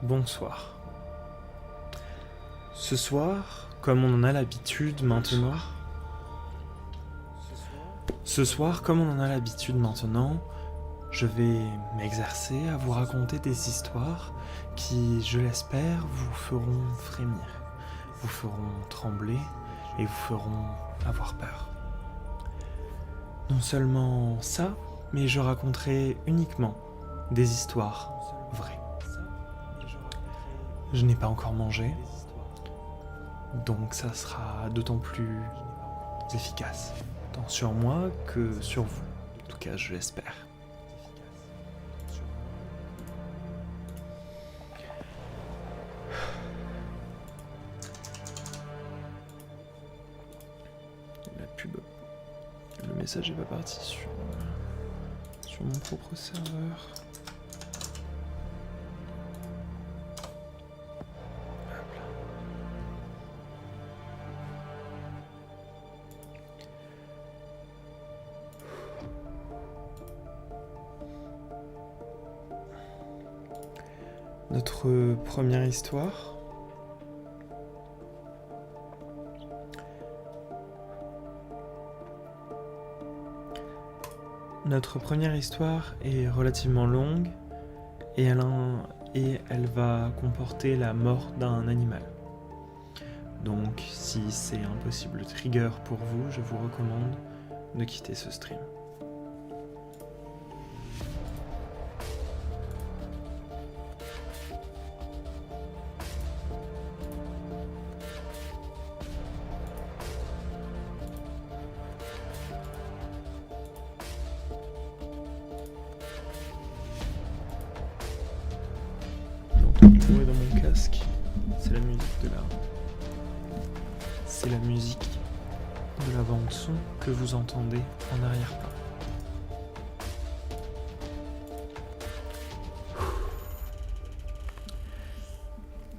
Bonsoir. Ce soir, comme on en a l'habitude maintenant, je vais m'exercer à vous raconter des histoires qui, je l'espère, vous feront frémir, vous feront trembler et vous feront avoir peur. Non seulement ça, mais je raconterai uniquement des histoires vraies. Je n'ai pas encore mangé, donc ça sera d'autant plus efficace, tant sur moi que sur vous. En tout cas, je l'espère. La pub, le message n'est pas parti sur mon propre serveur. Notre première histoire est relativement longue et elle va comporter la mort d'un animal. Donc si c'est un possible trigger pour vous, je vous recommande de quitter ce stream. Le bruit dans mon casque, c'est la musique de la bande son que vous entendez en arrière-plan.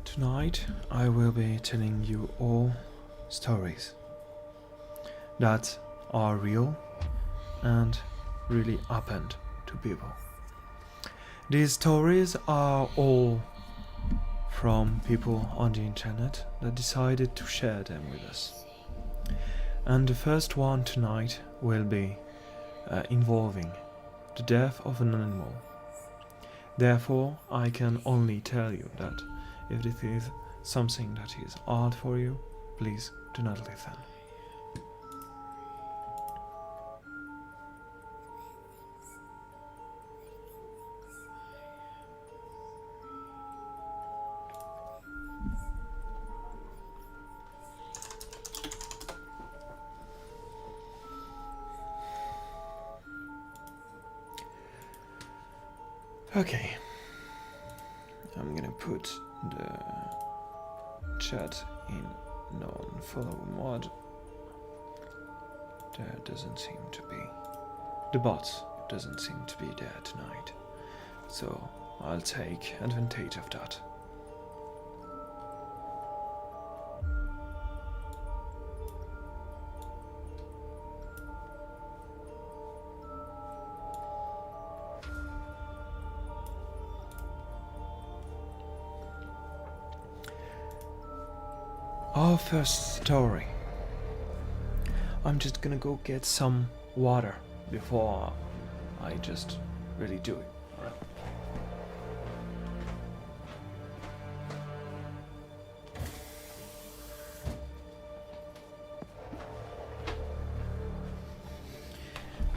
Tonight I will be telling you all stories that are real and really happened to people. These stories are all from people on the internet that decided to share them with us. And the first one tonight will be involving the death of an animal. Therefore, I can only tell you that if this is something that is hard for you, please do not listen. Okay, I'm gonna put the chat in non-follow mode. The bot doesn't seem to be there tonight, so I'll take advantage of that. Our first story. I'm just gonna go get some water before I just really do it. Alright.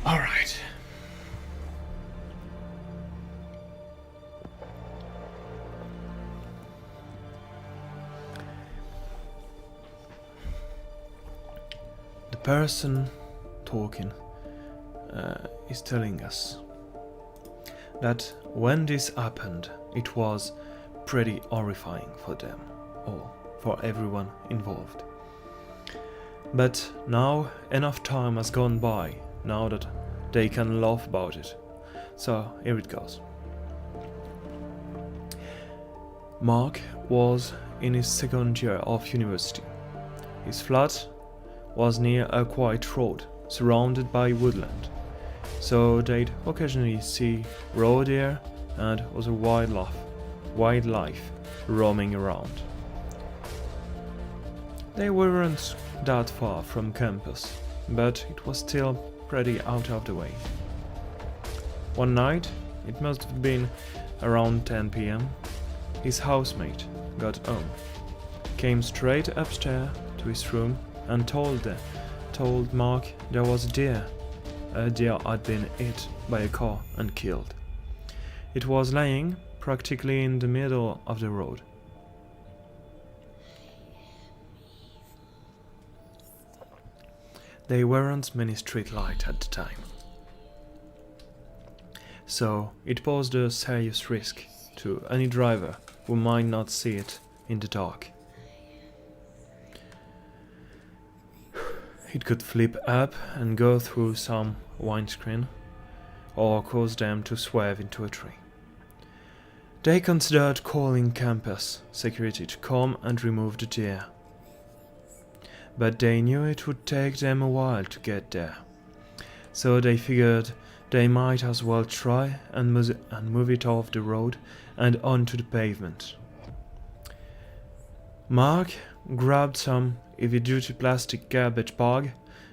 Alright. The person talking is telling us that when this happened, it was pretty horrifying for them all, for everyone involved. But now enough time has gone by, now that they can laugh about it. So here it goes. Mark was in his second year of university. His flat was near a quiet road, surrounded by woodland, so they'd occasionally see roe deer and other wildlife roaming around. They weren't that far from campus, but it was still pretty out of the way. One night, it must have been around 10 p.m., his housemate got home, came straight upstairs to his room and told Mark there was a deer. A deer had been hit by a car and killed. It was lying practically in the middle of the road. There weren't many street lights at the time, so it posed a serious risk to any driver who might not see it in the dark. It could flip up and go through some windscreen, or cause them to swerve into a tree. They considered calling campus security to come and remove the deer, but they knew it would take them a while to get there, so they figured they might as well try and move it off the road and onto the pavement. Mark grabbed some heavy-duty plastic garbage bag,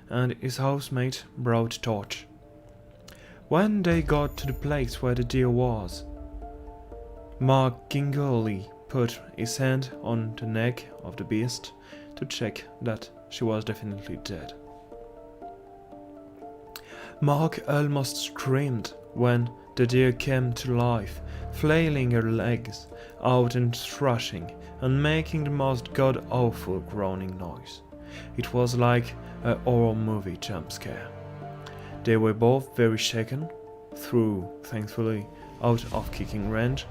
and his housemate brought a torch. When they got to the place where the deer was, Mark gingerly put his hand on the neck of the beast to check that she was definitely dead. Mark almost screamed when the deer came to life, flailing her legs out and thrashing and making the most god-awful groaning noise. It was like a horror movie jump scare. They were both very shaken, thankfully out of kicking range.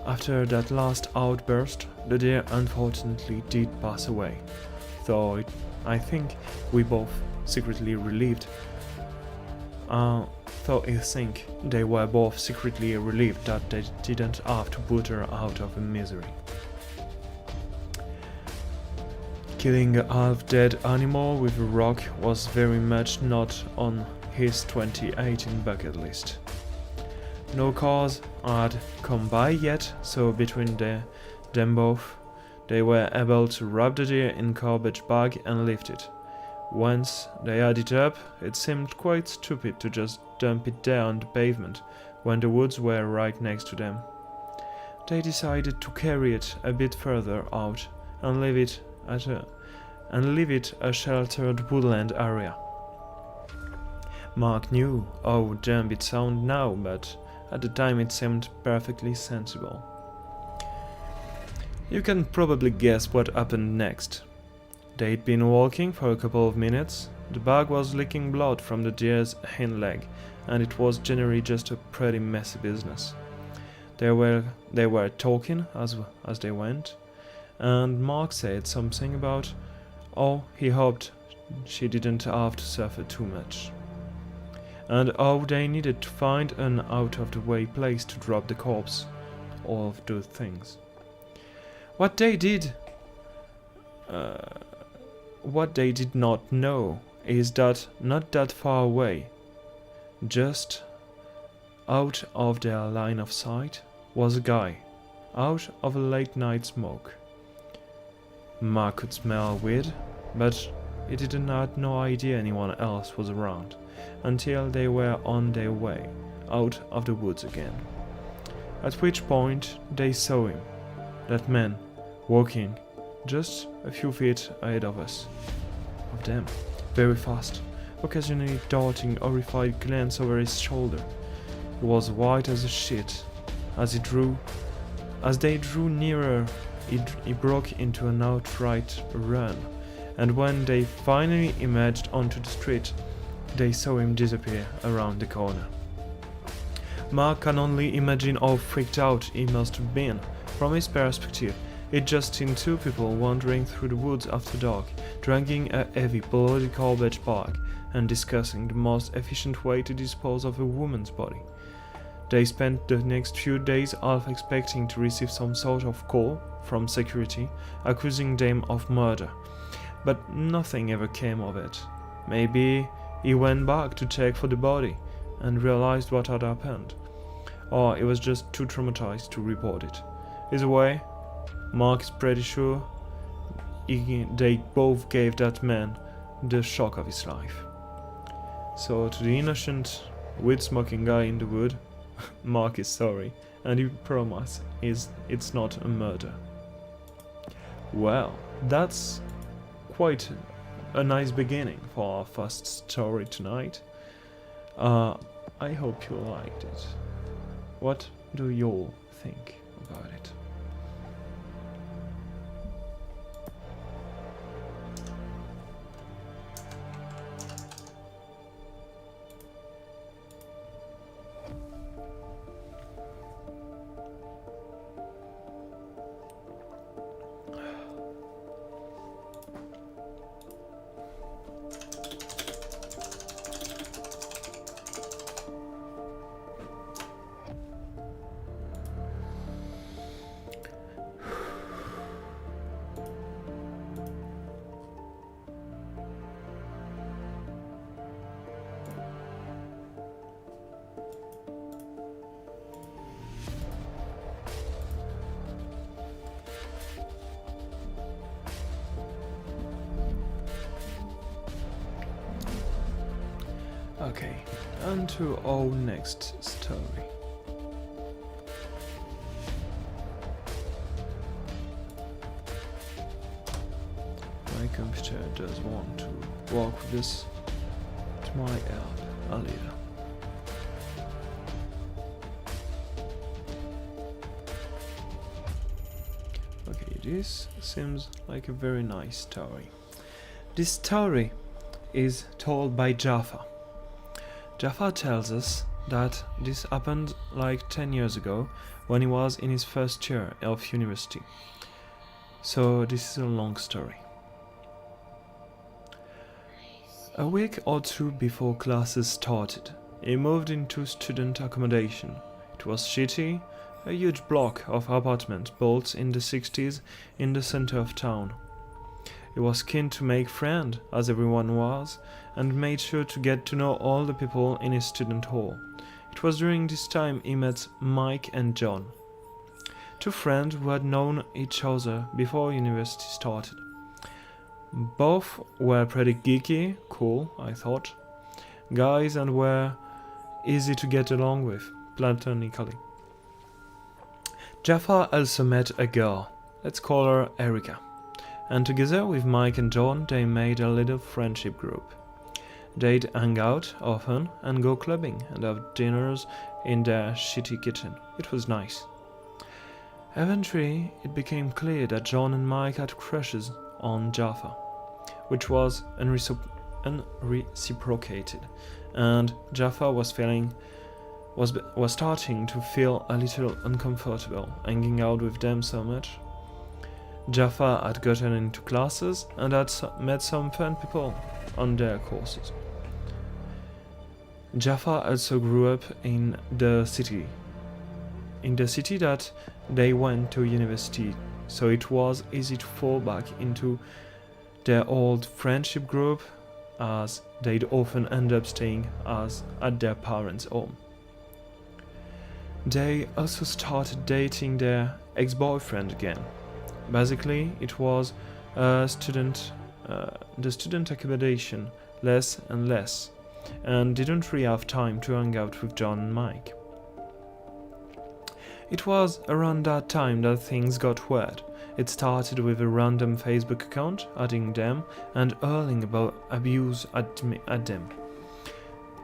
After that last outburst, the deer unfortunately did pass away, though I think we both secretly relieved. They were both secretly relieved that they didn't have to put her out of her misery. Killing a half-dead animal with a rock was very much not on his 2018 bucket list. No cars had come by yet, so between them both, they were able to wrap the deer in garbage bag and lift it. Once they had it up, it seemed quite stupid to just dump it there on the pavement when the woods were right next to them. They decided to carry it a bit further out and leave it a sheltered woodland area. Mark knew how dumb it sounded now, but at the time it seemed perfectly sensible. You can probably guess what happened next. They'd been walking for a couple of minutes, the bag was licking blood from the deer's hind leg, and it was generally just a pretty messy business. They were talking as they went, and Mark said something about how he hoped she didn't have to suffer too much, and how they needed to find an out-of-the-way place to drop the corpse, all of those things. What they did not know is that not that far away, just out of their line of sight, was a guy, out of a late night smoke. Mark could smell weed, but he didn't have no idea anyone else was around, until they were on their way out of the woods again. At which point they saw him, that man, walking just a few feet ahead of them, very fast, occasionally darting a horrified glance over his shoulder. He was white as a sheet. As they drew nearer, he broke into an outright run, and when they finally emerged onto the street, they saw him disappear around the corner. Mark can only imagine how freaked out he must have been. From his perspective, he'd just seen two people wandering through the woods after dark, dragging a heavy bloody garbage bag and discussing the most efficient way to dispose of a woman's body. They spent the next few days half expecting to receive some sort of call from security accusing them of murder, but nothing ever came of it. Maybe he went back to check for the body and realized what had happened, or he was just too traumatized to report it. Either way, Mark is pretty sure they both gave that man the shock of his life. So to the innocent, weed-smoking guy in the wood, Mark is sorry, and he promises it's not a murder. Well, that's quite a nice beginning for our first story tonight. I hope you liked it. What do you all think about it? Okay, on to our next story. My computer does want to work with this to my help a little. Okay, this seems like a very nice story. This story is told by Jaffa. Jaffa tells us that this happened like 10 years ago when he was in his first year of university. So this is a long story. A week or two before classes started, he moved into student accommodation. It was shitty, a huge block of apartments built in the 60s in the center of town. He was keen to make friends, as everyone was, and made sure to get to know all the people in his student hall. It was during this time he met Mike and John, two friends who had known each other before university started. Both were pretty geeky, cool, I thought, guys, and were easy to get along with, platonically. Jaffa also met a girl, let's call her Erica, and together with Mike and John they made a little friendship group. They'd hang out often and go clubbing and have dinners in their shitty kitchen. It was nice. Eventually, it became clear that John and Mike had crushes on Jaffa, which was unreciprocated, and Jaffa was starting to feel a little uncomfortable hanging out with them so much. Jaffa had gotten into classes and had met some fun people on their courses. Jaffa also grew up in the city that they went to university, so it was easy to fall back into their old friendship group, as they'd often end up staying at their parents' home. They also started dating their ex-boyfriend again. Basically, it was the student accommodation less and less, and didn't really have time to hang out with John and Mike. It was around that time that things got weird. It started with a random Facebook account adding them and hurling about abuse at them.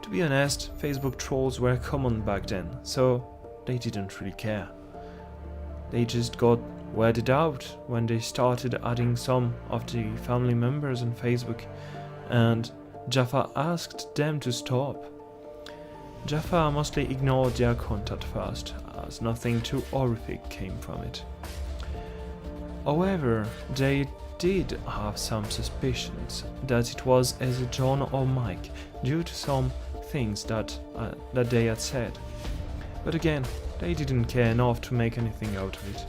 To be honest, Facebook trolls were common back then, so they didn't really care. They just got weirded out when they started adding some of the family members on Facebook, and Jaffa asked them to stop. Jaffa mostly ignored the account at first, as nothing too horrific came from it. However, they did have some suspicions that it was either John or Mike due to some things that they had said. But again, they didn't care enough to make anything out of it.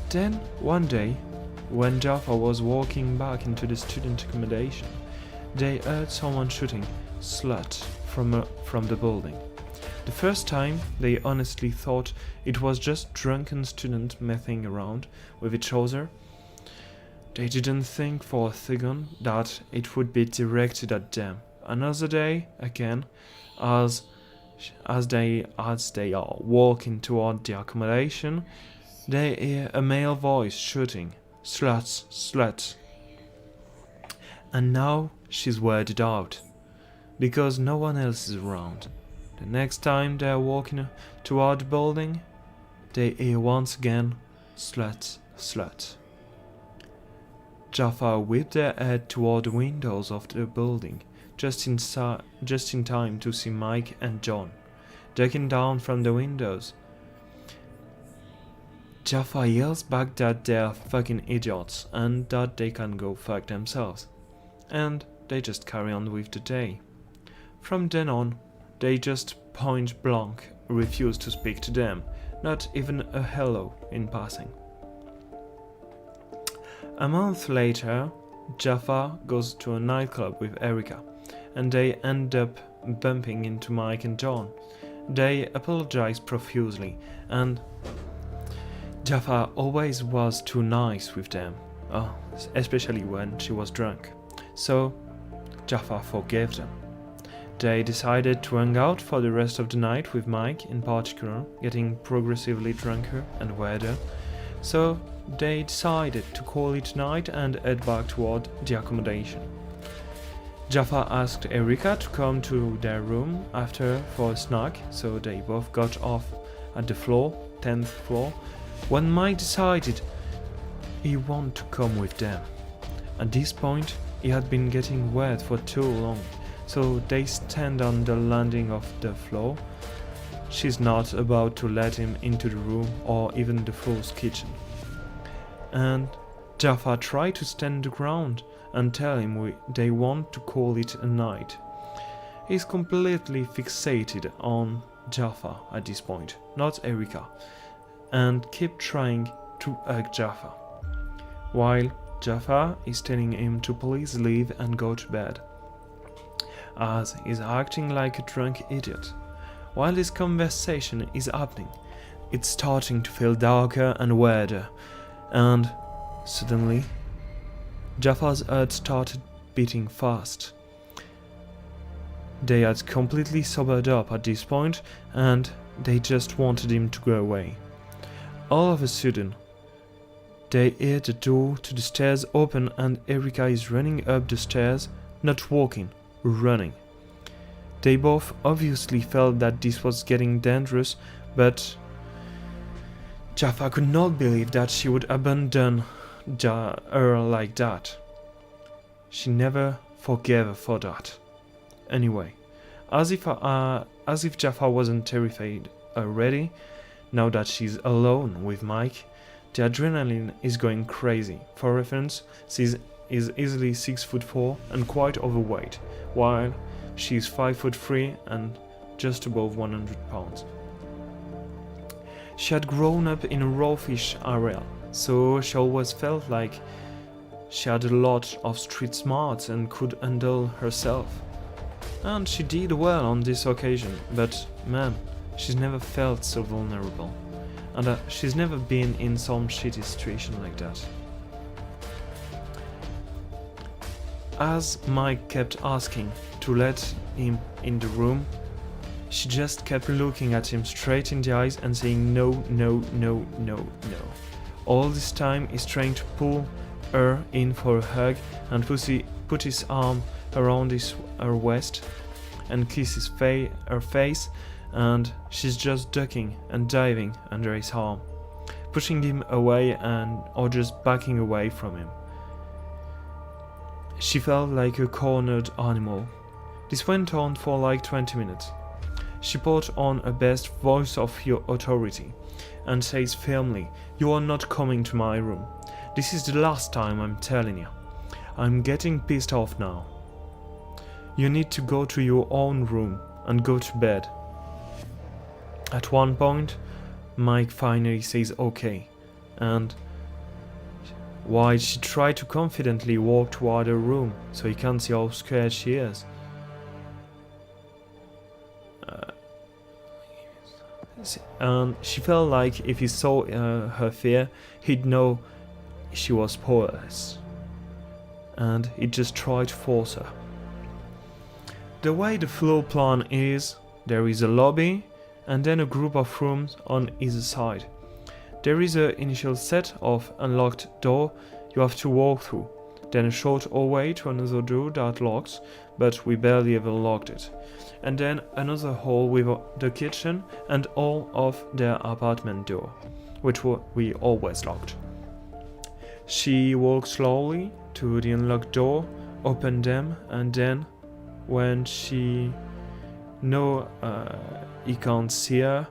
Then, one day, when Jaffa was walking back into the student accommodation, they heard someone shouting "slut" from the building. The first time, they honestly thought it was just drunken students messing around with each other. They didn't think for a second that it would be directed at them. Another day, again, as they are walking toward the accommodation, they hear a male voice shouting, "Sluts, sluts." And now she's weirded out, because no one else is around. The next time they are walking toward the building, they hear once again, "Sluts, sluts." Jaffa whipped their head toward the windows of the building, just in time to see Mike and John ducking down from the windows. Jaffa yells back that they're fucking idiots and that they can go fuck themselves. And they just carry on with the day. From then on, they just point blank refuse to speak to them, not even a hello in passing. A month later, Jaffa goes to a nightclub with Erica, and they end up bumping into Mike and John. They apologize profusely, and Jaffa always was too nice with them, especially when she was drunk. So Jaffa forgave them. They decided to hang out for the rest of the night with Mike in particular, getting progressively drunker and weirder. So they decided to call it night and head back toward the accommodation. Jaffa asked Erica to come to their room after for a snack, so they both got off at the 10th floor, when Mike decided he wanted to come with them. At this point, he had been getting wet for too long, so they stand on the landing of the floor. She's not about to let him into the room or even the floor's kitchen. And Jaffa tried to stand the ground and tell him they want to call it a night. He's completely fixated on Jaffa at this point, not Erica, and keep trying to hug Jaffa, while Jaffa is telling him to please leave and go to bed, as he's acting like a drunk idiot. While this conversation is happening, it's starting to feel darker and weirder, and suddenly Jaffa's heart started beating fast. They had completely sobered up at this point, and they just wanted him to go away. All of a sudden, they hear the door to the stairs open and Erica is running up the stairs, not walking, running. They both obviously felt that this was getting dangerous, but Jaffa could not believe that she would abandon her like that. She never forgave her for that. Anyway, as if Jaffa wasn't terrified already, now that she's alone with Mike, the adrenaline is going crazy. For reference, she is easily 6'4" and quite overweight, while she's 5'3" and just above 100 pounds. She had grown up in a raw fish area, so she always felt like she had a lot of street smarts and could handle herself. And she did well on this occasion, but man, she's never felt so vulnerable. And she's never been in some shitty situation like that. As Mike kept asking to let him in the room, she just kept looking at him straight in the eyes and saying no, no, no, no, no. All this time he's trying to pull her in for a hug and put his arm around her waist and kiss her face, and she's just ducking and diving under his arm, pushing him away or just backing away from him. She felt like a cornered animal. This went on for like 20 minutes. She put on a best voice of your authority and says firmly, "You are not coming to my room. This is the last time I'm telling you. I'm getting pissed off now. You need to go to your own room and go to bed." At one point, Mike finally says okay, and while she tried to confidently walk toward her room so he can't see how scared she is, and she felt like if he saw her fear, he'd know she was powerless, and he'd just try to force her. The way the floor plan is, there is a lobby and then a group of rooms on either side. There is an initial set of unlocked door you have to walk through, then a short hallway to another door that locks, but we barely ever locked it, and then another hall with the kitchen and all of their apartment door, which we always locked. She walked slowly to the unlocked door, opened them, and then, when she know he can't see her,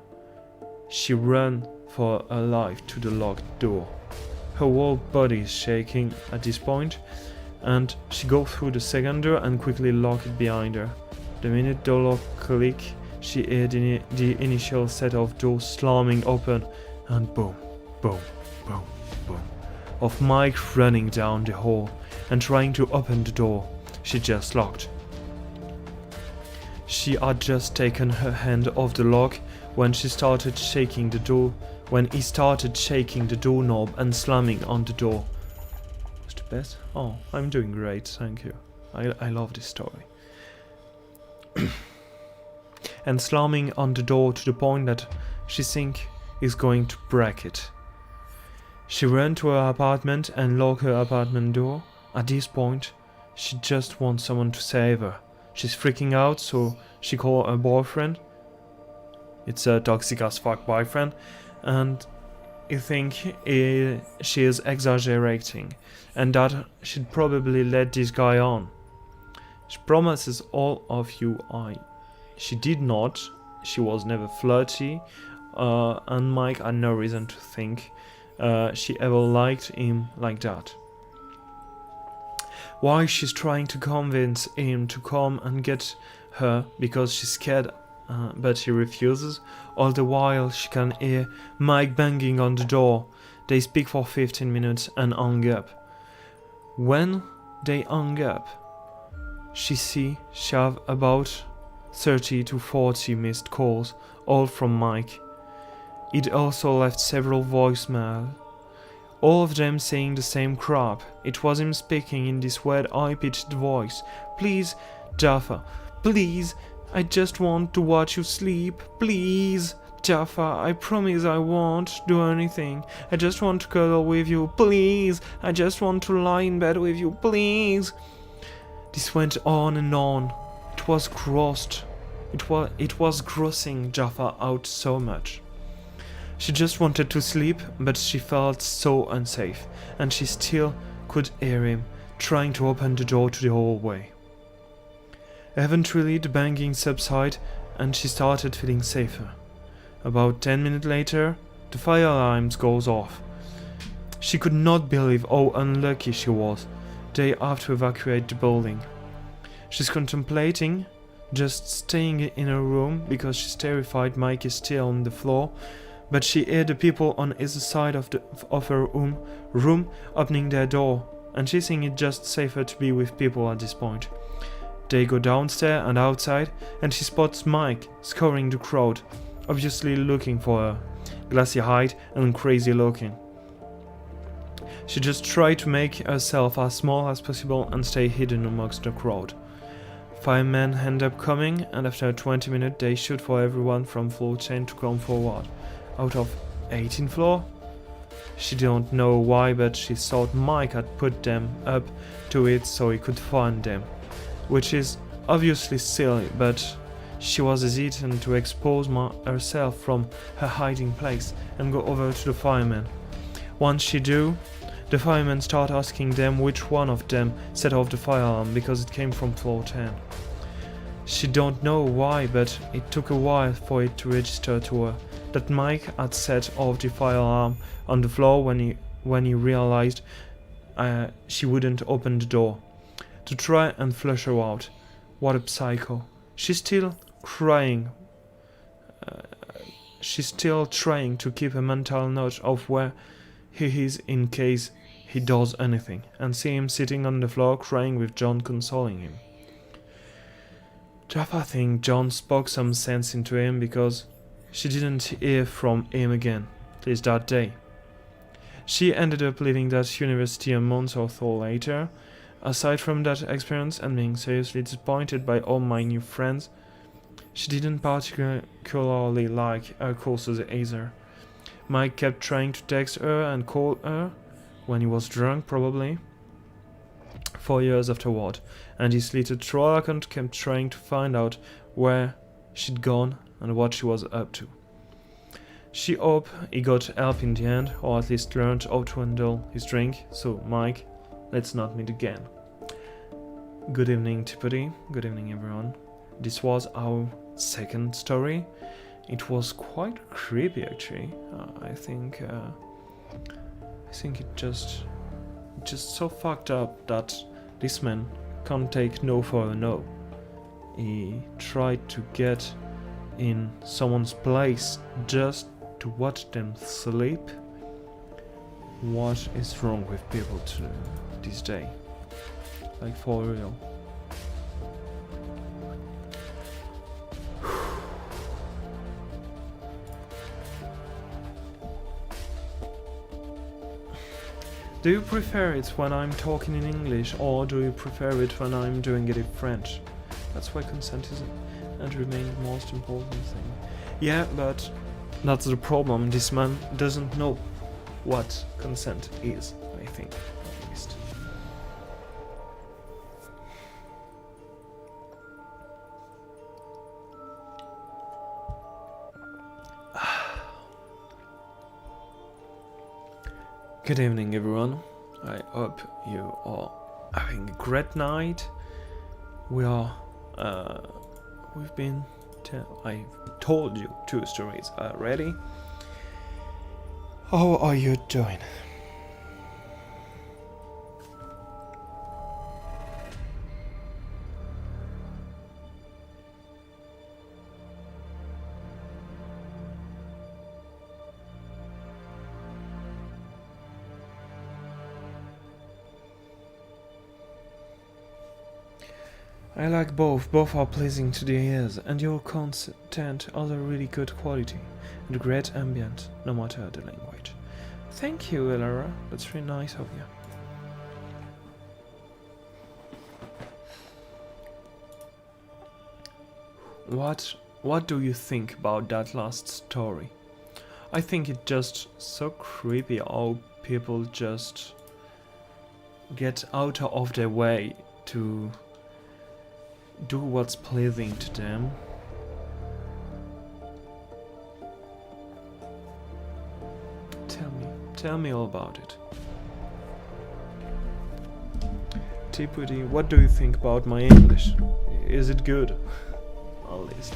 she ran for her life to the locked door. Her whole body is shaking at this point, and she goes through the second door and quickly locks it behind her. The minute the lock click, she heard the initial set of doors slamming open, and boom, boom, boom, boom, of Mike running down the hall and trying to open the door she just locked. She had just taken her hand off the lock when he started shaking the doorknob and slamming on the door. What's the best? Oh, I'm doing great, thank you. I love this story. And slamming on the door to the point that she thinks he's going to break it. She ran to her apartment and locked her apartment door. At this point, she just wants someone to save her. She's freaking out, so she calls her boyfriend. It's a toxic as fuck boyfriend, and you think she is exaggerating, and that she'd probably let this guy on. She promises all of you she did not. She was never flirty, and Mike had no reason to think she ever liked him like that. Why she's trying to convince him to come and get her because she's scared, but he refuses. All the while she can hear Mike banging on the door. They speak for 15 minutes and hung up. When they hung up, she have about 30 to 40 missed calls, all from Mike. He'd also left several voicemails, all of them saying the same crap. It was him speaking in this weird high-pitched voice. Please, Jaffa, please, I just want to watch you sleep. Please, Jaffa, I promise I won't do anything. I just want to cuddle with you. Please, I just want to lie in bed with you. Please. This went on and on. It was grossed. It was grossing Jaffa out so much. She just wanted to sleep, but she felt so unsafe, and she still could hear him trying to open the door to the hallway. Eventually the banging subsided and she started feeling safer. About 10 minutes later, the fire alarm goes off. She could not believe how unlucky she was. They have to evacuate the building. She's contemplating just staying in her room because she's terrified Mike is still on the floor, but she heard the people on either side of her room opening their door, and she thinks it's just safer to be with people at this point. They go downstairs and outside, and she spots Mike scouring the crowd, obviously looking for her, glassy-eyed and crazy looking. She just tried to make herself as small as possible and stay hidden amongst the crowd. 5 men end up coming, and after 20 minutes they shoot for everyone from floor 10 to come forward. Out of 18 floor? She didn't know why, but she thought Mike had put them up to it so he could find them, which is obviously silly, but she was hesitant to expose herself from her hiding place and go over to the firemen. Once she do, the firemen start asking them which one of them set off the fire alarm because it came from floor 10. She don't know why, but it took a while for it to register to her that Mike had set off the fire alarm on the floor when he realized she wouldn't open the door to try and flush her out. What a psycho. She's still crying. She's still trying to keep a mental note of where he is in case he does anything, and see him sitting on the floor crying with John consoling him. Jaffa thinks John spoke some sense into him because she didn't hear from him again, at least that day. She ended up leaving that university a month or so later. Aside from that experience and being seriously disappointed by all my new friends, she didn't particularly like her courses either. Mike kept trying to text her and call her, when he was drunk probably, 4 years afterward, and his little troll account kept trying to find out where she'd gone and what she was up to. She hoped he got help in the end, or at least learned how to handle his drink, so Mike, let's not meet again. Good evening, Tipody. Good evening, everyone. This was our second story. It was quite creepy, actually. I think it just so fucked up that this man can't take no for a no. He tried to get in someone's place just to watch them sleep. What is wrong with people this day? Like, for real. Do you prefer it when I'm talking in English, or do you prefer it when I'm doing it in French? That's why consent is and remains the most important thing. Yeah, but that's the problem. This man doesn't know what consent is, I think, at least. Good evening, everyone. I hope you are having a great night. I've told you 2 stories already. How are you doing? I like both. Both are pleasing to the ears, and your content are really good quality and great ambient, no matter the language. Thank you, Elara. That's really nice of you. What do you think about that last story? I think it's just so creepy how people just get out of their way to do what's pleasing to them. Tell me all about it. Tipudi, what do you think about my English? Is it good? At least.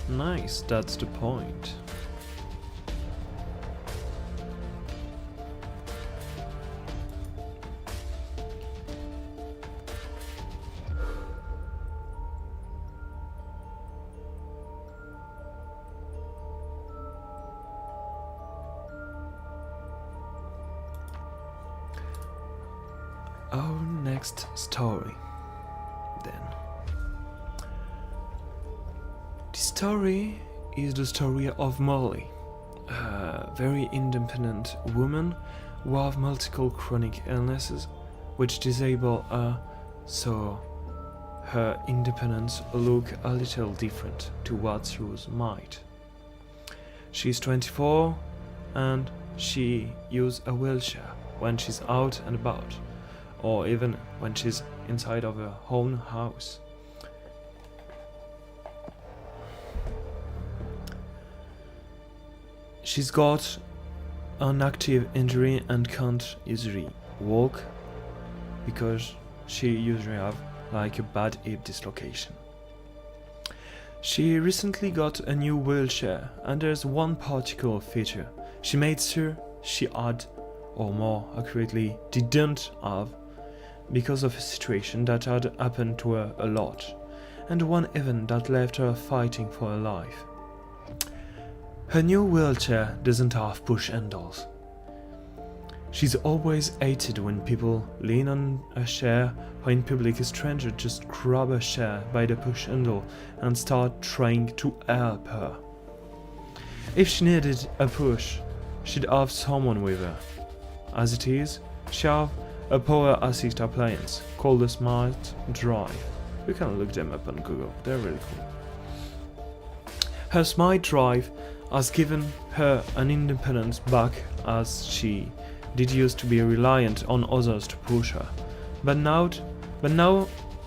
Nice, that's the point. Our next story, then. The story is the story of Molly, a very independent woman who has multiple chronic illnesses which disable her, so her independence look a little different to what yours might. She's 24 and she uses a wheelchair when she's out and about, or even when she's inside of her own house. She's got an active injury and can't easily walk because she usually have like a bad hip dislocation. She recently got a new wheelchair, and there's one particular feature she made sure she had, or more accurately didn't have, because of a situation that had happened to her a lot, and one event that left her fighting for her life. Her new wheelchair doesn't have push handles. She's always hated when people lean on a chair or in public a stranger just grab a chair by the push handle and start trying to help her. If she needed a push, she'd have someone with her. As it is, she has a power assist appliance called the Smart Drive. You can look them up on Google, they're really cool. Her Smart Drive has given her an independence back, as she did used to be reliant on others to push her. But now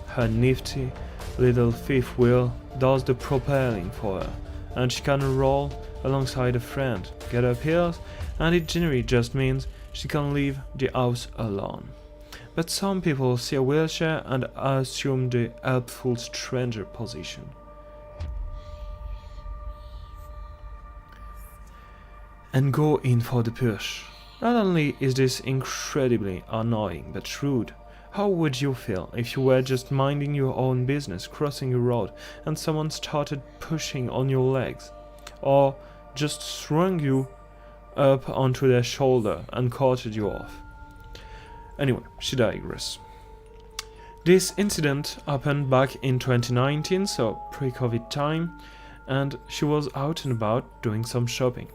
her nifty little fifth wheel does the propelling for her, and she can roll alongside a friend, get up hills, and it generally just means she can leave the house alone. But some people see a wheelchair and assume the helpful stranger position. And go in for the push. Not only is this incredibly annoying but rude, how would you feel if you were just minding your own business, crossing a road, and someone started pushing on your legs? Or just throwing you up onto their shoulder and carted you off? Anyway, she digress. This incident happened back in 2019, so pre-COVID time, and she was out and about doing some shopping.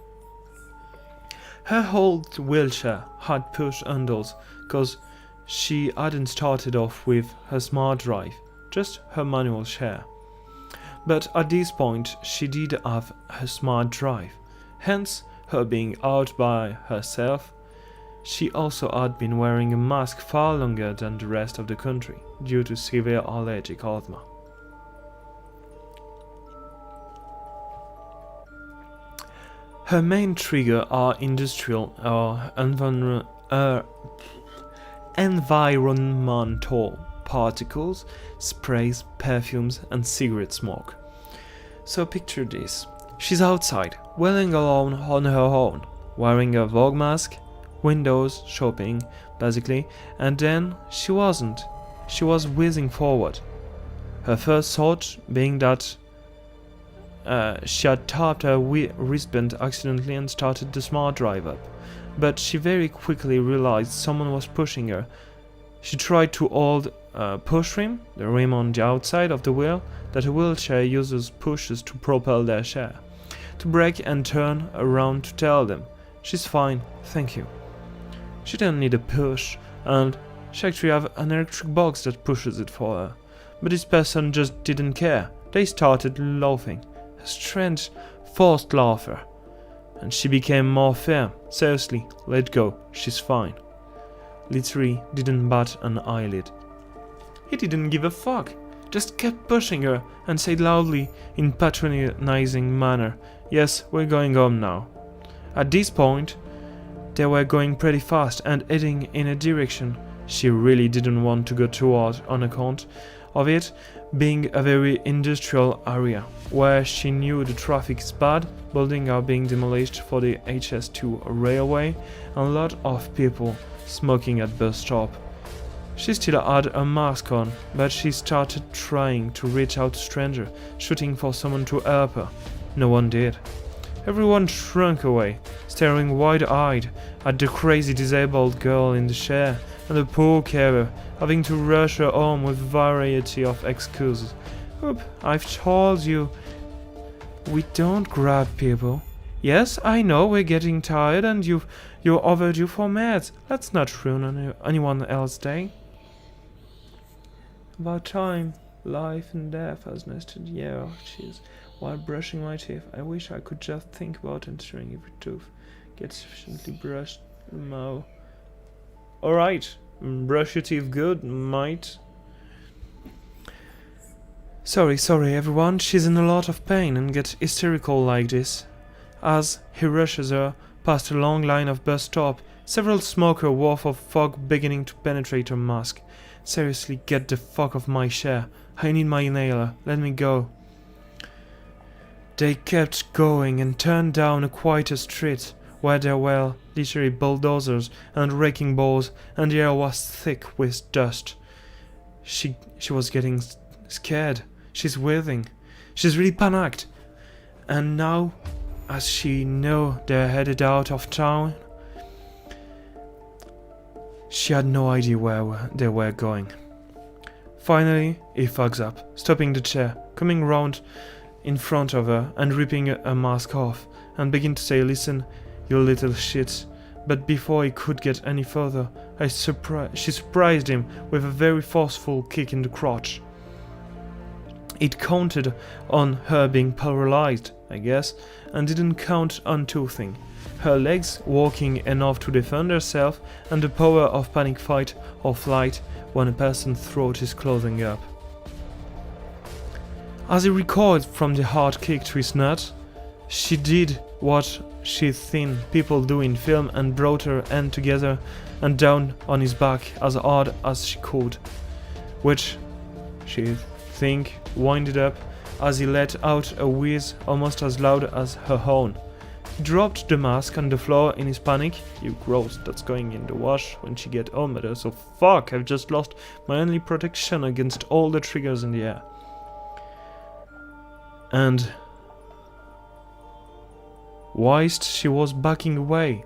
Her old wheelchair had push handles cause she hadn't started off with her Smart Drive, just her manual chair. But at this point she did have her Smart Drive, hence her being out by herself. She also had been wearing a mask far longer than the rest of the country due to severe allergic asthma. Her main trigger are industrial or environmental particles, sprays, perfumes, and cigarette smoke. So picture this. She's outside, wailing alone on her own, wearing a Vogue mask, windows shopping, basically, and then she wasn't. She was whizzing forward. Her first thought being that she had tapped her wristband accidentally and started the Smart Drive up, but she very quickly realized someone was pushing her. She tried to hold a push rim, the rim on the outside of the wheel that a wheelchair user pushes to propel their chair, to brake and turn around to tell them, "She's fine, thank you." She didn't need a push, and she actually have an electric box that pushes it for her. But this person just didn't care. They started laughing. A strange, forced laughter. And she became more firm. "Seriously, let go, she's fine." Literally didn't bat an eyelid. He didn't give a fuck. Just kept pushing her and said loudly in patronizing manner, "Yes, we're going home now." At this point, they were going pretty fast and heading in a direction she really didn't want to go toward on account of it being a very industrial area, where she knew the traffic is bad, buildings are being demolished for the HS2 railway, and a lot of people smoking at bus stop. She still had a mask on, but she started trying to reach out to stranger, shooting for someone to help her. No one did. Everyone shrunk away, staring wide-eyed at the crazy disabled girl in the chair, and the poor carer having to rush her home with a variety of excuses. "Oop, I've told you, we don't grab people. Yes, I know we're getting tired and you're overdue for meds. Let's not ruin anyone else's day." About time, life and death has nested hierarchies. While brushing my teeth, I wish I could just think about entering every tooth. Get sufficiently brushed, mow. Alright, brush your teeth good, mate. Sorry everyone, she's in a lot of pain and gets hysterical like this. As he rushes her past a long line of bus stop, several smoker wharf of fog beginning to penetrate her mask. "Seriously, get the fuck off my chair. I need my inhaler, let me go." They kept going and turned down a quieter street, where there were literally bulldozers and wrecking balls, and the air was thick with dust. She was getting scared. She's writhing. She's really panicked. And now, as she knew they're headed out of town, she had no idea where they were going. Finally, he fucks up, stopping the chair, coming round in front of her and ripping her mask off, and begin to say, "Listen, you little shit." But before he could get any further, she surprised him with a very forceful kick in the crotch. It counted on her being paralyzed, I guess, and didn't count on two things: her legs walking enough to defend herself, and the power of panic fight or flight when a person's throat is closing up. As he recoiled from the hard kick to his nut, she did what she'd seen people do in film and brought her hand together and down on his back as hard as she could, which she think winded up as he let out a wheeze almost as loud as her own. He dropped the mask on the floor in his panic. "You gross, that's going in the wash when she get home, mother, so fuck, I've just lost my only protection against all the triggers in the air." And whilst she was backing away,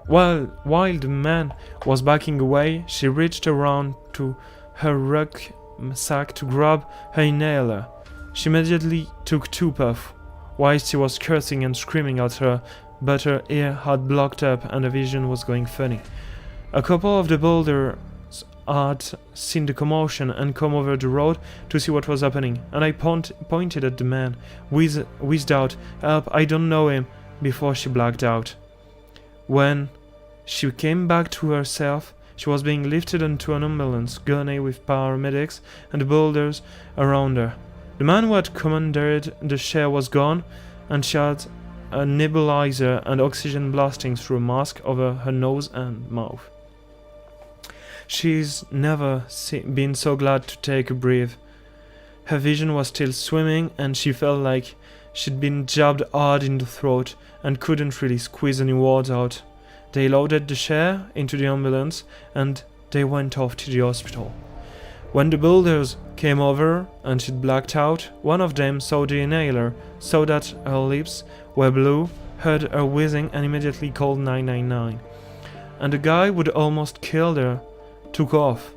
while the man was backing away, she reached around to her rucksack to grab her inhaler. She immediately took two puffs, whilst he was cursing and screaming at her, but her ear had blocked up and her vision was going funny. A couple of the boulders had seen the commotion and come over the road to see what was happening, and I pointed at the man, wheezed out, "Help, I don't know him," before she blacked out. When she came back to herself, she was being lifted into an ambulance, gurney with paramedics and the boulders around her. The man who had commandeered the chair was gone, and she had a nebulizer and oxygen blasting through a mask over her nose and mouth. She's never been so glad to take a breath. Her vision was still swimming, and she felt like she'd been jabbed hard in the throat and couldn't really squeeze any words out. They loaded the chair into the ambulance and they went off to the hospital. When the builders came over and she'd blacked out, one of them saw the inhaler, saw that her lips were blue, heard her wheezing and immediately called 999. And the guy who'd almost killed her took off.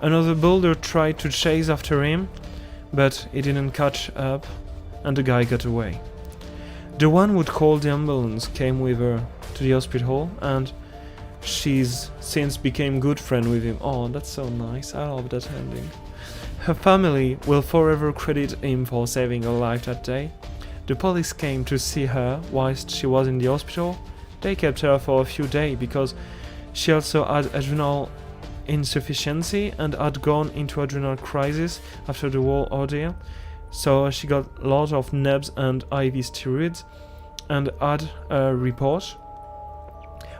Another builder tried to chase after him, but he didn't catch up and the guy got away. The one who'd called the ambulance came with her to the hospital, and she's since became good friend with him. Oh, that's so nice. I love that ending. Her family will forever credit him for saving her life that day. The police came to see her whilst she was in the hospital. They kept her for a few days because she also had adrenal insufficiency and had gone into adrenal crisis after the whole ordeal. So she got a lot of nebs and IV steroids and had a report,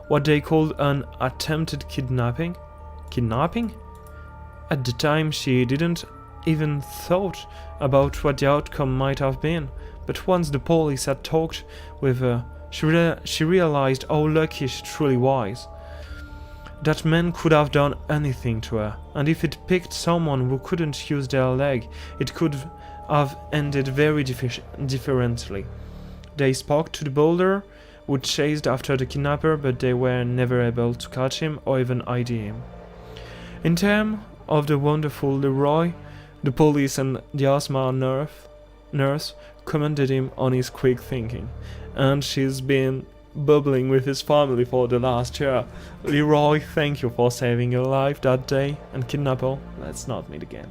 what they called an attempted kidnapping. Kidnapping? At the time she didn't even thought about what the outcome might have been, but once the police had talked with her, she realized how lucky she truly was. That man could have done anything to her, and if it picked someone who couldn't use their leg, it could have ended very differently. They spoke to the boulder, who chased after the kidnapper, but they were never able to catch him or even ID him. In terms of the wonderful Leroy, the police and the asthma nurse commended him on his quick thinking, and she's been bubbling with his family for the last year. Leroy, thank you for saving your life that day, and kidnapper, let's not meet again.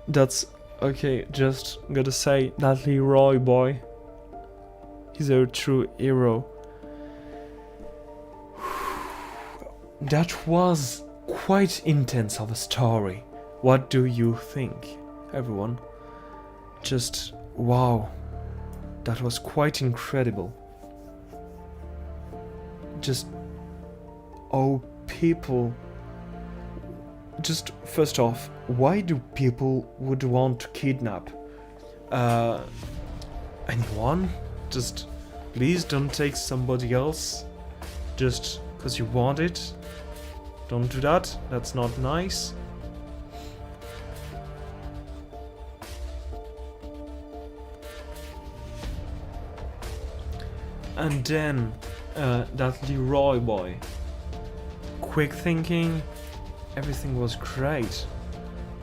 That's okay, just gotta say that Leroy boy, he's a true hero. That was quite intense of a story. What do you think, everyone? Just wow, that was quite incredible. Just people, just first off, why do people would want to kidnap Anyone? Just please don't take somebody else just because you want it. Don't do that. That's not nice. And then that Leroy boy. Quick thinking, everything was great.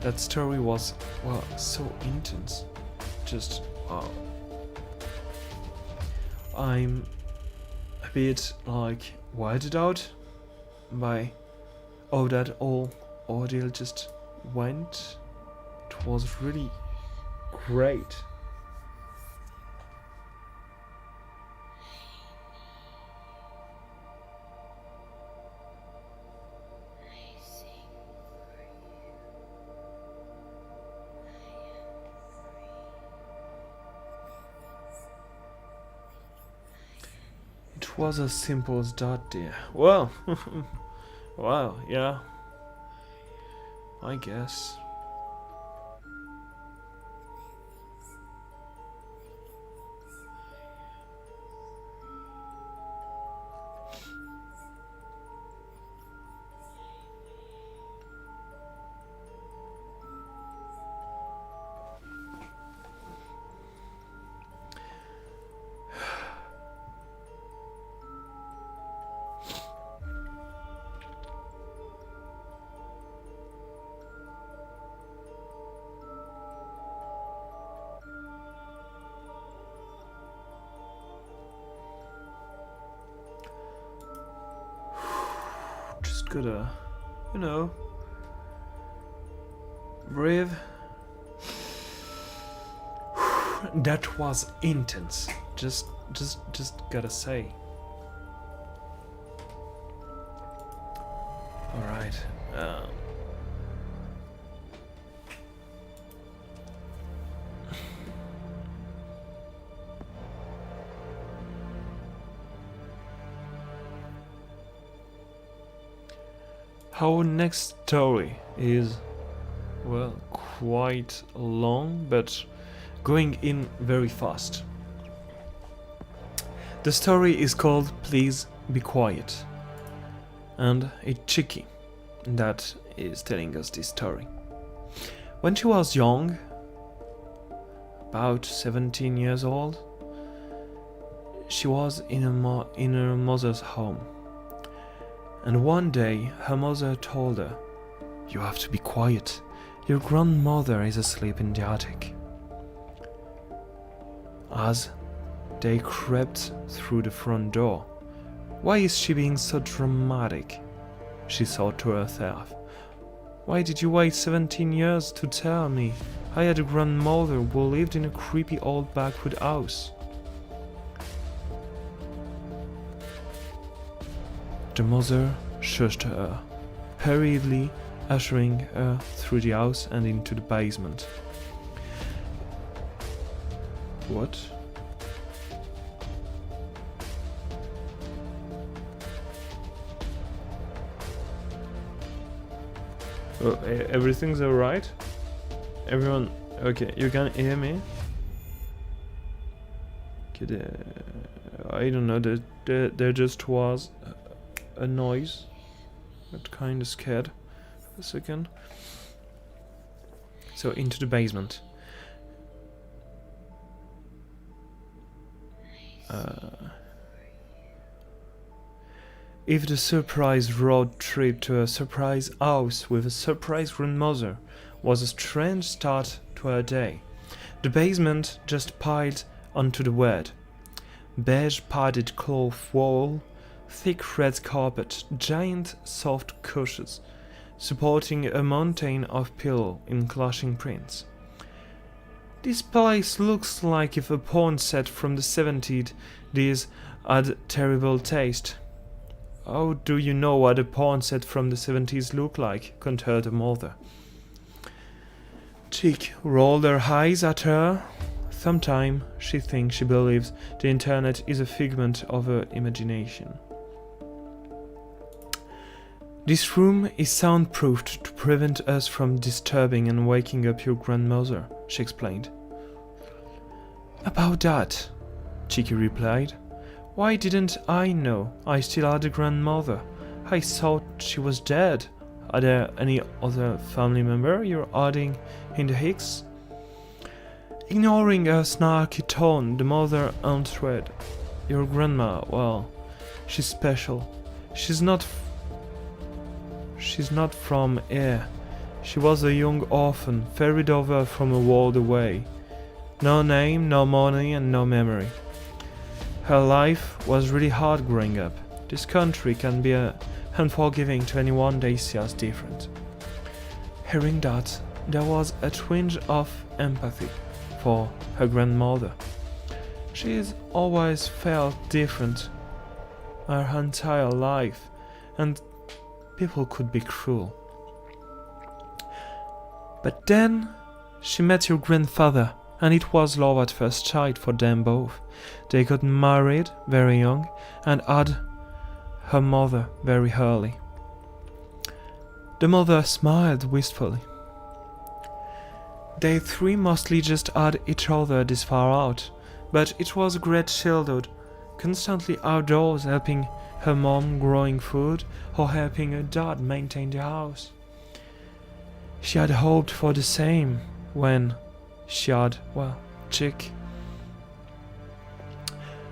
That story was, well, so intense. Just, wow. I'm a bit, like, weirded out by how that whole ordeal just went. It was really great. It was as simple as that, dear. Well, well, yeah. I guess. Just gotta, you know, breathe. That was intense. Just gotta say. All right. Our next story is, well, quite long, but going in very fast. The story is called Please Be Quiet, and it's Chicky that is telling us this story. When she was young, about 17 years old, she was in her mother's home. And one day her mother told her, "You have to be quiet. Your grandmother is asleep in the attic." As they crept through the front door, "Why is she being so dramatic?" she thought to herself. "Why did you wait 17 years to tell me? I had a grandmother who lived in a creepy old backwoods house." The mother shushed her, hurriedly ushering her through the house and into the basement. What? Oh, everything's alright? Everyone, okay, you can hear me? Okay, I don't know, there just was a noise. Got kinda scared for a second. So into the basement. If the surprise road trip to a surprise house with a surprise grandmother was a strange start to her day, the basement just piled onto the word. Beige padded cloth wall, thick red carpet, giant soft cushions, supporting a mountain of pillow in clashing prints. This place looks like if a porn set from the 70s had terrible taste. How do you know what a porn set from the 70s looked like? Concurred the mother. Chick rolled her eyes at her. Sometimes she thinks she believes the internet is a figment of her imagination. This room is soundproofed to prevent us from disturbing and waking up your grandmother, she explained. About that, Chicky replied. Why didn't I know I still had a grandmother? I thought she was dead. Are there any other family member you're adding in the Hicks? Ignoring her snarky tone, the mother answered, Your grandma, well, she's special. She's not from here. She was a young orphan, ferried over from a world away. No name, no money, and no memory. Her life was really hard growing up. This country can be unforgiving to anyone they see as different. Hearing that, there was a twinge of empathy for her grandmother. She's always felt different her entire life, and people could be cruel. But then she met your grandfather, and it was love at first sight for them both. They got married very young and had her mother very early. The mother smiled wistfully. They three mostly just had each other this far out, but it was a great childhood, constantly outdoors helping her mom growing food or helping her dad maintain the house. She had hoped for the same when she had, Chick.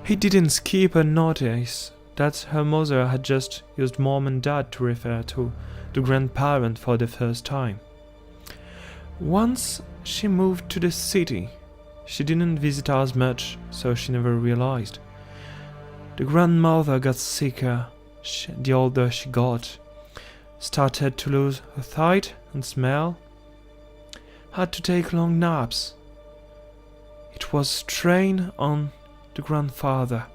He didn't skip a notice that her mother had just used mom and dad to refer to the grandparent for the first time. Once she moved to the city, she didn't visit as much, so she never realized. The grandmother got sicker the older she got, started to lose her sight and smell, had to take long naps. It was strain on the grandfather,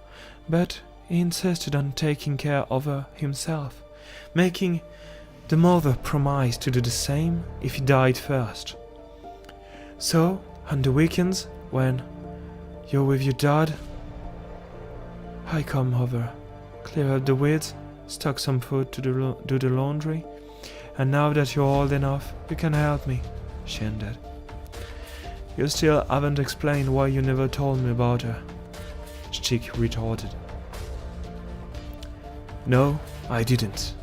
but he insisted on taking care of her himself, making the mother promise to do the same if he died first. So, on the weekends, when you're with your dad, I come over, clear up the weeds, stock some food to do the laundry, and now that you're old enough, you can help me, she ended. You still haven't explained why you never told me about her, Chick retorted. No, I didn't.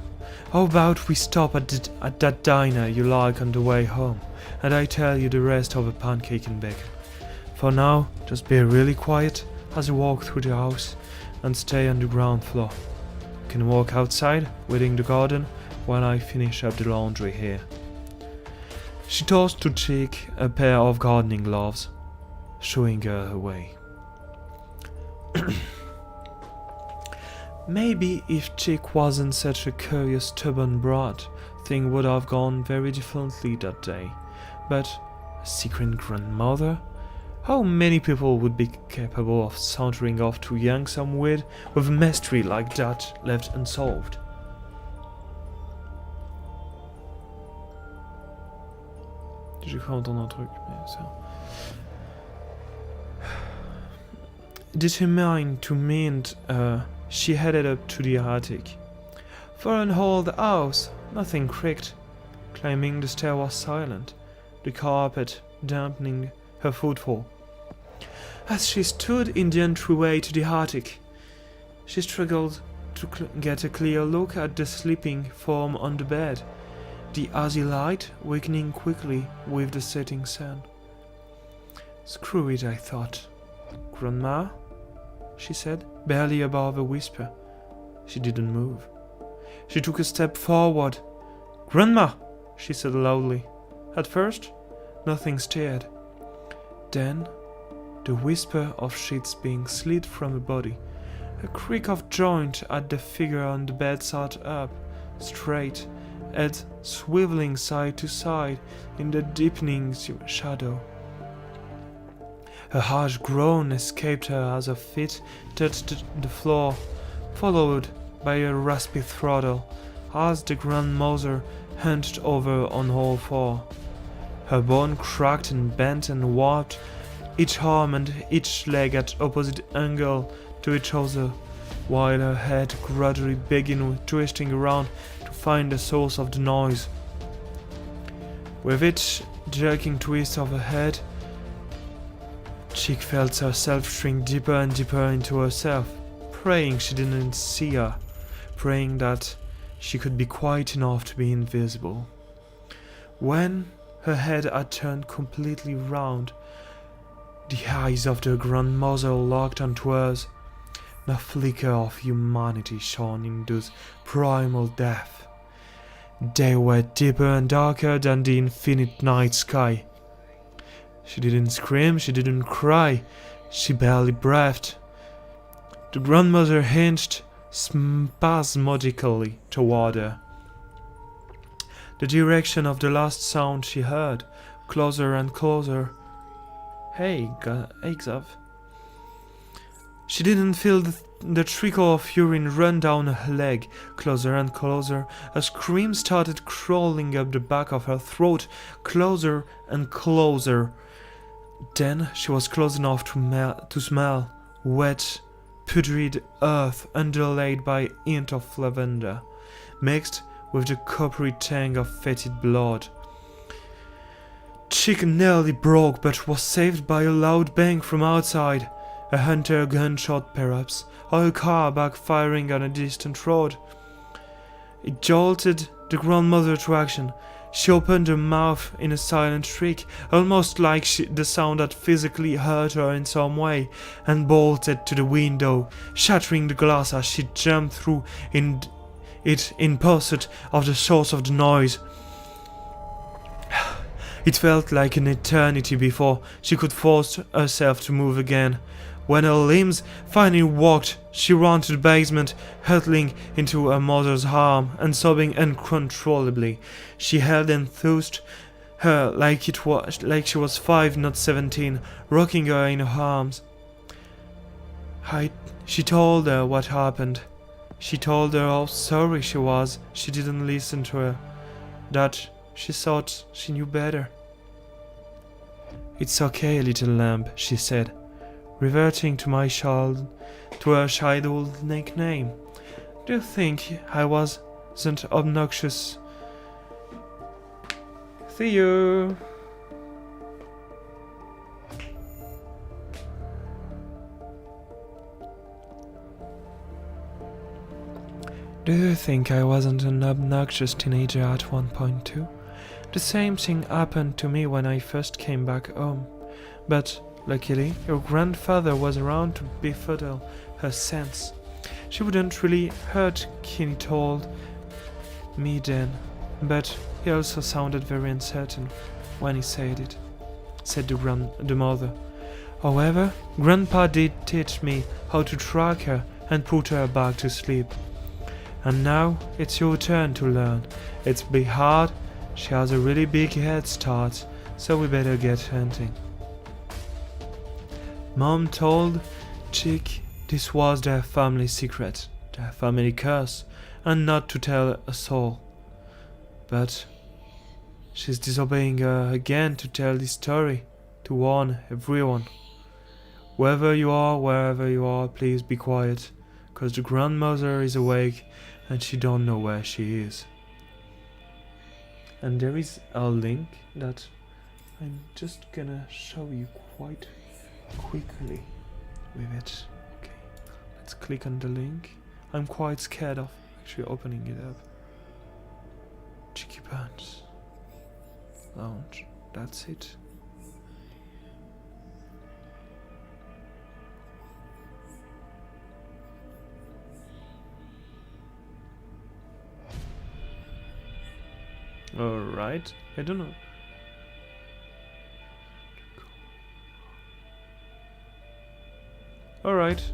How about we stop at that diner you like on the way home, and I tell you the rest of a pancake and bacon. For now, just be really quiet as you walk through the house and stay on the ground floor. You can walk outside, weeding the garden, while I finish up the laundry here. She tossed to Chick a pair of gardening gloves, showing her way. Maybe if Chick wasn't such a curious, stubborn brat, things would have gone very differently that day. But a secret grandmother? How many people would be capable of sauntering off to yank some weed with a mystery like that left unsolved? J'ai cru entendre un truc, mais ça... Determined to mend, she headed up to the attic. For an old house, nothing creaked. Climbing the stair was silent, the carpet dampening her footfall. As she stood in the entryway to the attic, she struggled to get a clear look at the sleeping form on the bed, the hazy light weakening quickly with the setting sun. Screw it, I thought. Grandma? She said, barely above a whisper. She didn't move. She took a step forward. Grandma! She said loudly. At first, nothing stirred. Then, the whisper of sheets being slid from a body, a creak of joint as the figure on the bed sat up, straight, head swiveling side to side in the deepening shadow. A harsh groan escaped her as her feet touched the floor, followed by a raspy throttle as the grandmother hunched over on all four. Her bone cracked and bent and warped, each arm and each leg at opposite angle to each other, while her head gradually began twisting around to find the source of the noise. With each jerking twist of her head, Chick felt herself shrink deeper and deeper into herself, praying she didn't see her, praying that she could be quiet enough to be invisible. When her head had turned completely round, the eyes of the grandmother locked onto hers. A flicker of humanity shone in those primal depths. They were deeper and darker than the infinite night sky. She didn't scream, she didn't cry, she barely breathed. The grandmother hinged spasmodically toward her. The direction of the last sound she heard, closer and closer. Hey, Xav. She didn't feel the trickle of urine run down her leg, closer and closer. A scream started crawling up the back of her throat, closer and closer. Then she was close enough to smell wet, putrid earth underlaid by a hint of lavender, mixed with the coppery tang of fetid blood. Chick nearly broke, but was saved by a loud bang from outside. A hunter gunshot perhaps, or a car backfiring on a distant road. It jolted the grandmother to action. She opened her mouth in a silent shriek, almost like the sound had physically hurt her in some way, and bolted to the window, shattering the glass as she jumped through it in pursuit of the source of the noise. It felt like an eternity before she could force herself to move again. When her limbs finally walked, she ran to the basement, hurtling into her mother's arm and sobbing uncontrollably. She held and thrust her like she was 5, not 17, rocking her in her arms. She told her what happened. She told her how sorry she was. She didn't listen to her. That she thought she knew better. "It's okay, little lamb," she said, reverting to her childhood nickname. "Do you think I wasn't obnoxious?" See you. Do you think I wasn't an obnoxious teenager at one point too? The same thing happened to me when I first came back home. But luckily, your grandfather was around to befuddle her sense. She wouldn't really hurt, Kenny told me then, but he also sounded very uncertain when he said it, said the mother. However, Grandpa did teach me how to track her and put her back to sleep. And now it's your turn to learn. It's be hard. She has a really big head start, so we better get hunting. Mom told Chick this was their family secret, their family curse, and not to tell a soul. But she's disobeying her again to tell this story, to warn everyone. Wherever you are, please be quiet, 'cause the grandmother is awake and she don't know where she is. And there is a link that I'm just gonna show you quite quickly with it. Okay, let's click on the link. I'm quite scared of actually opening it up. Cheeky Pants Lounge, that's it. Alright, I don't know. Alright,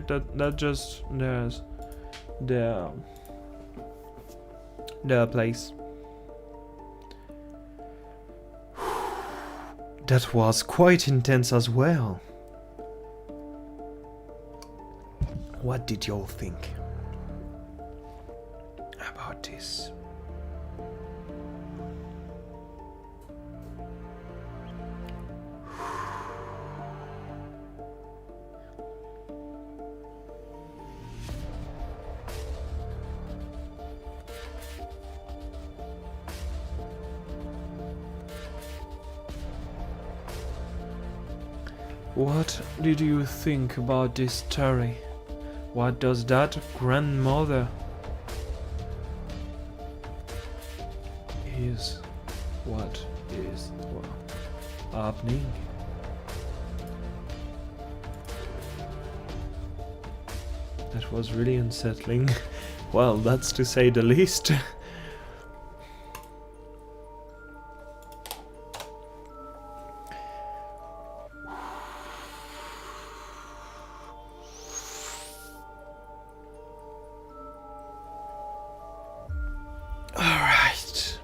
that just there's their place. That was quite intense as well. What did y'all think about this? What did you think about this story? What does that grandmother is? What is happening? That was really unsettling. Well, that's to say the least. Alright.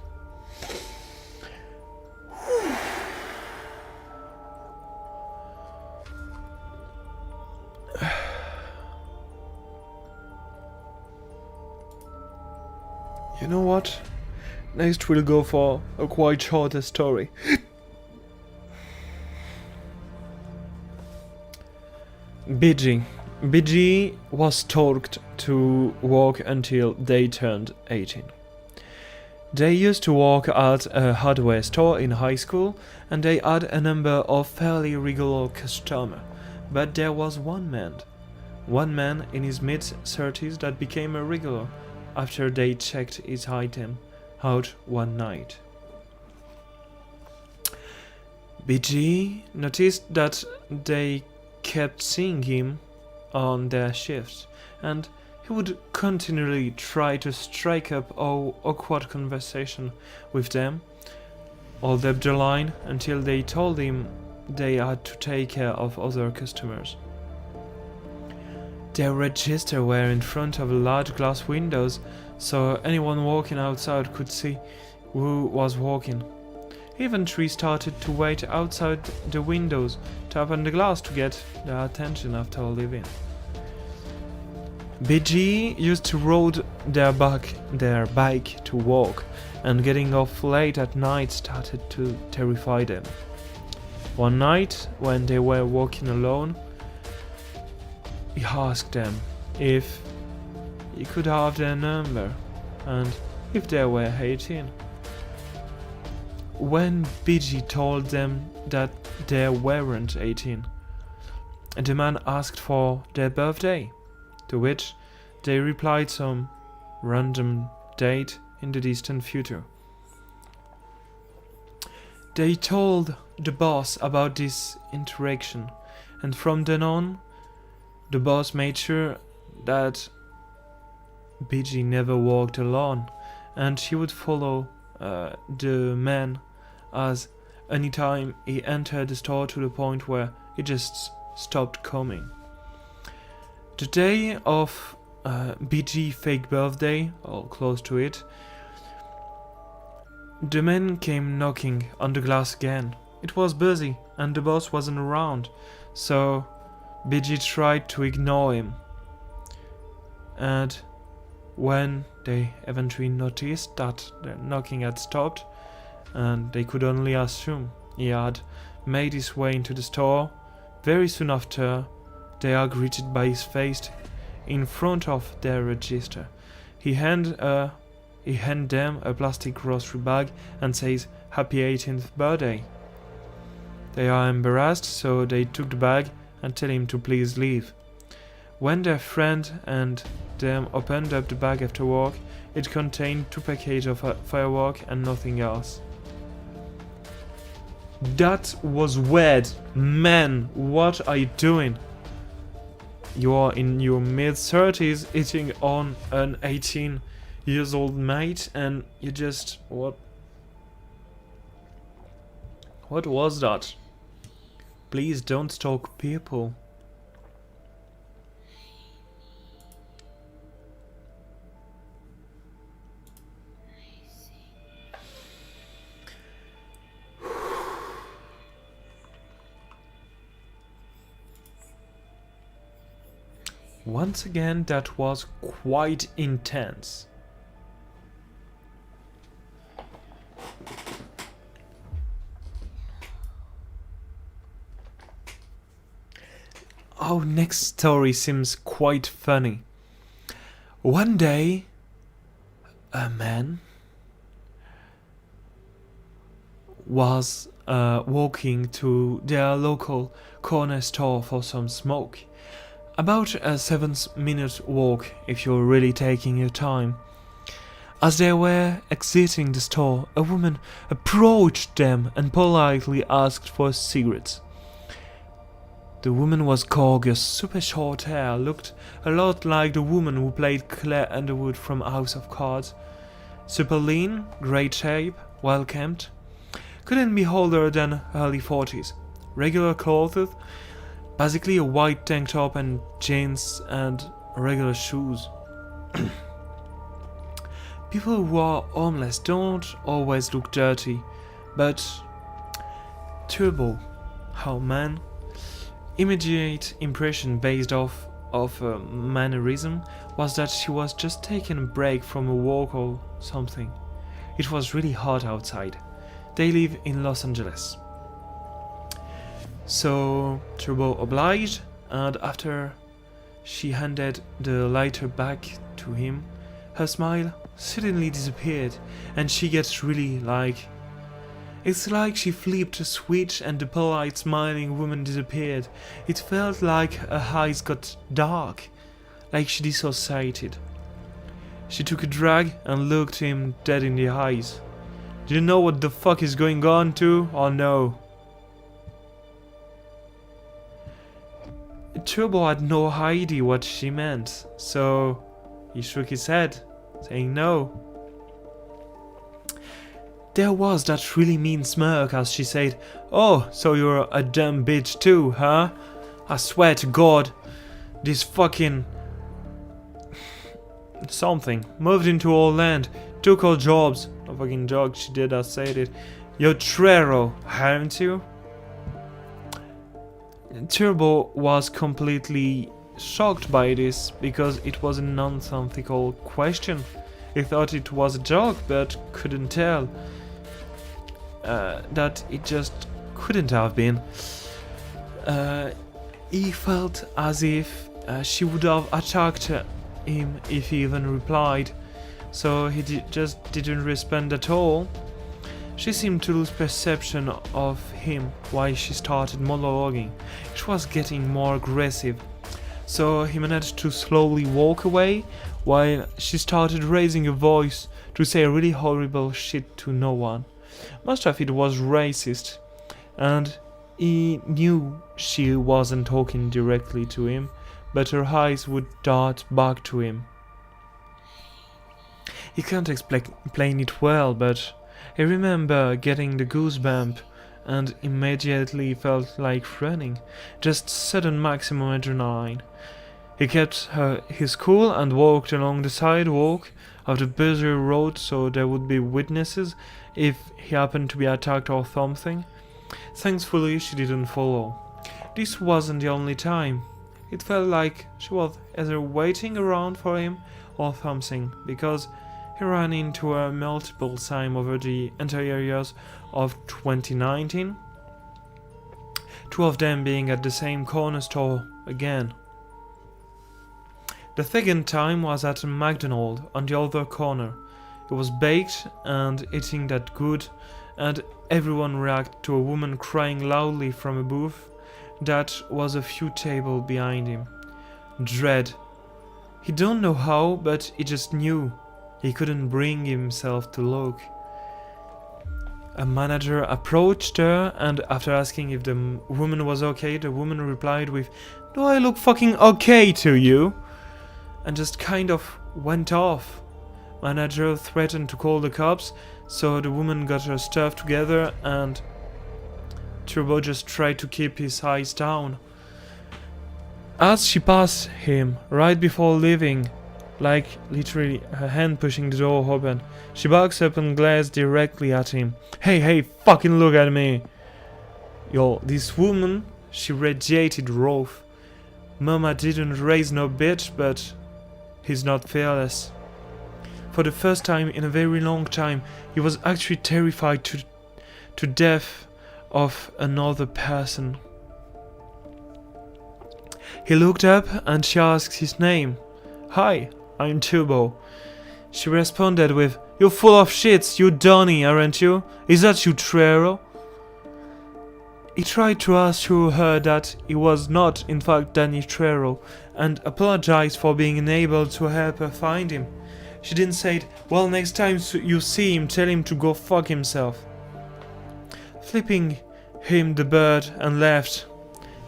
You know what? Next we'll go for a quite shorter story. BG was told to work until they turned 18. They used to work at a hardware store in high school, and they had a number of fairly regular customers. But there was one man in his mid-30s that became a regular after they checked his item out one night. BG noticed that they kept seeing him on their shifts, and he would continually try to strike up an awkward conversation with them, hold up the line until they told him they had to take care of other customers. Their register were in front of large glass windows, so anyone walking outside could see who was walking. Even three started to wait outside the windows to open the glass to get their attention after leaving. BG used to ride their bike to work, and getting off late at night started to terrify them. One night, when they were walking alone, he asked them if he could have their number and if they were 18. When BG told them that they weren't 18, the man asked for their birthday, to which they replied some random date in the distant future. They told the boss about this interaction, and from then on, the boss made sure that BG never walked alone, and he would follow the man as anytime he entered the store, to the point where he just stopped coming. The day of BG fake birthday, or close to it, the man came knocking on the glass again. It was busy and the boss wasn't around, so BG tried to ignore him. And when they eventually noticed that the knocking had stopped, and they could only assume he had made his way into the store, very soon after, they are greeted by his face in front of their register. He hand them a plastic grocery bag and says, "Happy 18th birthday." They are embarrassed, so they took the bag and tell him to please leave. When their friend and them opened up the bag after work, it contained 2 packages of fireworks and nothing else. That was weird. Man, what are you doing? You are in your mid-30s eating on an 18 years old mate, and you just... What was that? Please don't stalk people. Once again, that was quite intense. Our next story seems quite funny. One day, a man was walking to their local corner store for some smoke. About a 7-minute walk if you're really taking your time. As they were exiting the store, a woman approached them and politely asked for cigarettes. The woman was gorgeous, super short hair, looked a lot like the woman who played Claire Underwood from House of Cards. Super lean, great shape, well kempt. Couldn't be older than early 40s. Regular clothes, basically a white tank top and jeans and regular shoes. People who are homeless don't always look dirty, but Turbo, how man, immediate impression based off of a mannerism was that she was just taking a break from a walk or something. It was really hot outside. They live in Los Angeles. So Turbo obliged, and after she handed the lighter back to him, her smile suddenly disappeared, and she gets really it's like she flipped a switch and the polite smiling woman disappeared. It felt like her eyes got dark, like she dissociated. She took a drag and looked him dead in the eyes. Do you know what the fuck is going on too, or no? Turbo had no idea what she meant, so he shook his head, saying no. There was that really mean smirk as she said, "Oh, so you're a dumb bitch too, huh? I swear to God, this fucking something moved into our land, took our jobs." No fucking joke, she did, I said it. "You're Trero, haven't you?" Turbo was completely shocked by this because it was a nonsensical question. He thought it was a joke but couldn't tell that it just couldn't have been. He felt as if she would have attacked him if he even replied, so he just didn't respond at all. She seemed to lose perception of him while she started monologuing. It was getting more aggressive, so he managed to slowly walk away while she started raising her voice to say really horrible shit to no one. Most of it was racist, and he knew she wasn't talking directly to him, but her eyes would dart back to him. He can't explain it well, but I remember getting the goosebump and immediately felt like running, just sudden maximum adrenaline. He kept his cool and walked along the sidewalk of the busy road so there would be witnesses if he happened to be attacked or something. Thankfully, she didn't follow. This wasn't the only time. It felt like she was either waiting around for him or something, because he ran into her multiple times over the entire years of 2019, 2 of them being at the same corner store again. The second time was at a McDonald's on the other corner. It was baked and eating that good, and everyone reacted to a woman crying loudly from a booth that was a few tables behind him. Dread. He don't know how, but he just knew. He couldn't bring himself to look. A manager approached her, and after asking if the woman was okay, the woman replied with, "Do I look fucking okay to you?" and just kind of went off. Manager threatened to call the cops, so the woman got her stuff together and Turbo just tried to keep his eyes down. As she passed him, right before leaving, like literally her hand pushing the door open, she backs up and glares directly at him. Hey, fucking look at me! Yo, this woman, she radiated wrath. Mama didn't raise no bitch, but he's not fearless. For the first time in a very long time, he was actually terrified to death of another person. He looked up and she asked his name. "Hi, I'm Turbo." She responded with, "You're full of shits, you Donnie, aren't you? Is that you, Trero?" He tried to assure her that he was not in fact Danny Trejo and apologized for being unable to help her find him. She didn't say, well, next time you see him, tell him to go fuck himself. Flipping him the bird and left.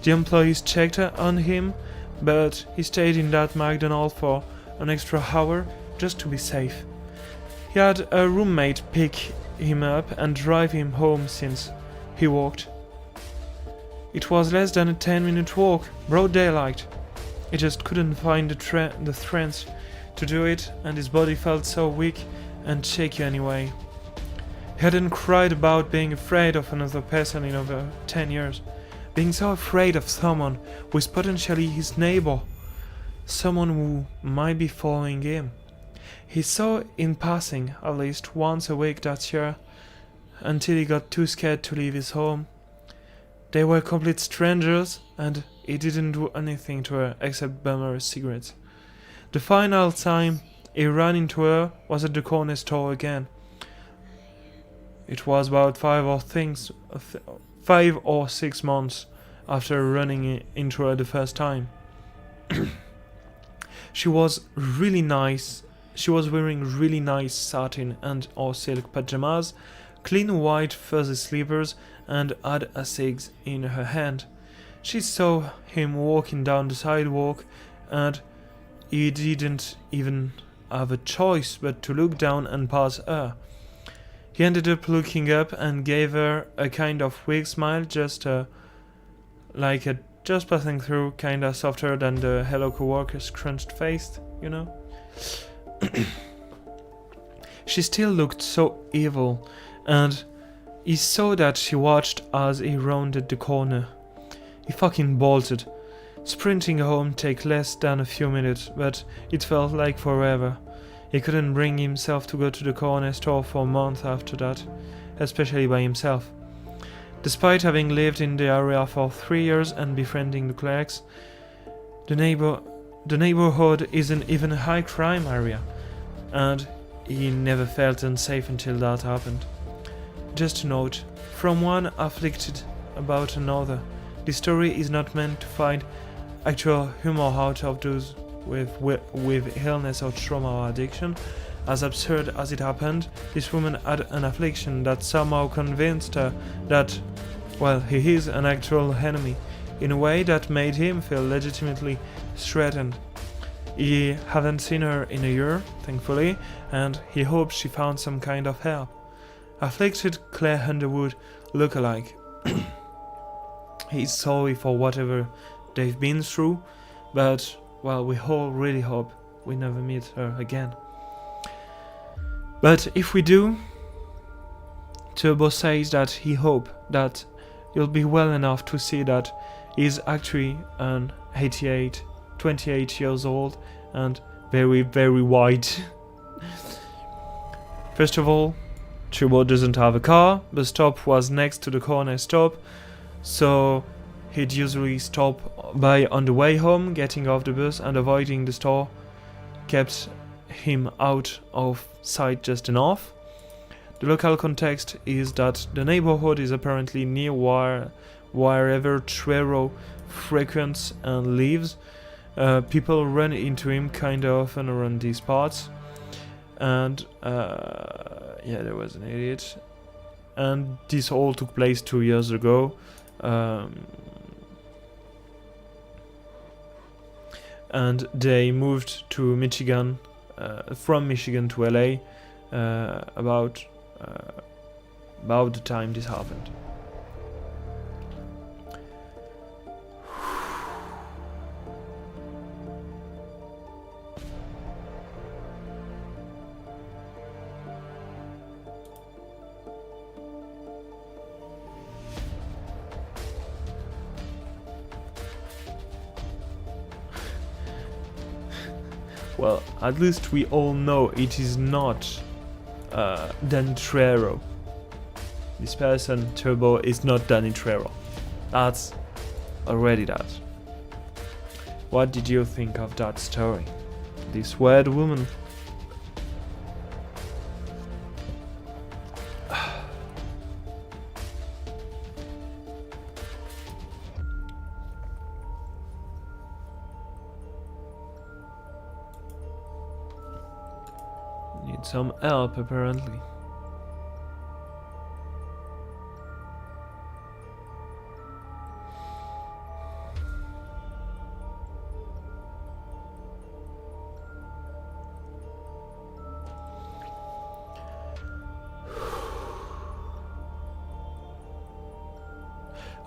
The employees checked on him, but he stayed in that McDonald's for an extra hour just to be safe. He had a roommate pick him up and drive him home since he walked. It was less than a 10-minute walk, broad daylight. He just couldn't find the strength to do it, and his body felt so weak and shaky anyway. He hadn't cried about being afraid of another person in over 10 years. Being so afraid of someone who is potentially his neighbor, someone who might be following him. He saw in passing at least once a week that year, until he got too scared to leave his home. They were complete strangers, and he didn't do anything to her except bum her cigarettes. The final time he ran into her was at the corner store again. It was about 5 or 6 months after running into her the first time. She was really nice. She was wearing really nice satin and or silk pajamas, clean white fuzzy slippers, and had a cig in her hand. She saw him walking down the sidewalk, and he didn't even have a choice but to look down and pass her. He ended up looking up and gave her a kind of weak smile, just passing through, kinda softer than the hello coworker's crunched face, you know? She still looked so evil, and he saw that she watched as he rounded the corner. He fucking bolted. Sprinting home took less than a few minutes, but it felt like forever. He couldn't bring himself to go to the corner store for a month after that, especially by himself. Despite having lived in the area for 3 years and befriending the clerks, the neighborhood isn't even a high crime area, and he never felt unsafe until that happened. Just a note, from one afflicted about another, this story is not meant to find actual humor out of those with illness or trauma or addiction. As absurd as it happened, this woman had an affliction that somehow convinced her that, well, he is an actual enemy, in a way that made him feel legitimately threatened. He hadn't seen her in a year, thankfully, and he hoped she found some kind of help. Afflicted Claire Underwood look-alike. He's sorry for whatever they've been through, but, well, we all really hope we never meet her again. But if we do, Turbo says that he hopes that you'll be well enough to see that he's actually an 28 years old and very, very white. First of all, Turbo doesn't have a car. The stop was next to the corner stop, so he'd usually stop by on the way home. Getting off the bus and avoiding the store kept him out of sight just enough. The local context is that the neighborhood is apparently near wherever Trejo frequents and lives. People run into him kinda often around these parts, and yeah, there was an idiot, and this all took place 2 years ago. And they moved to Michigan, from Michigan to LA, about the time this happened. Well, at least we all know it is not Danny Trejo. This person, Turbo, is not Danny Trejo. That's already that. What did you think of that story? This weird woman. Need some help, apparently.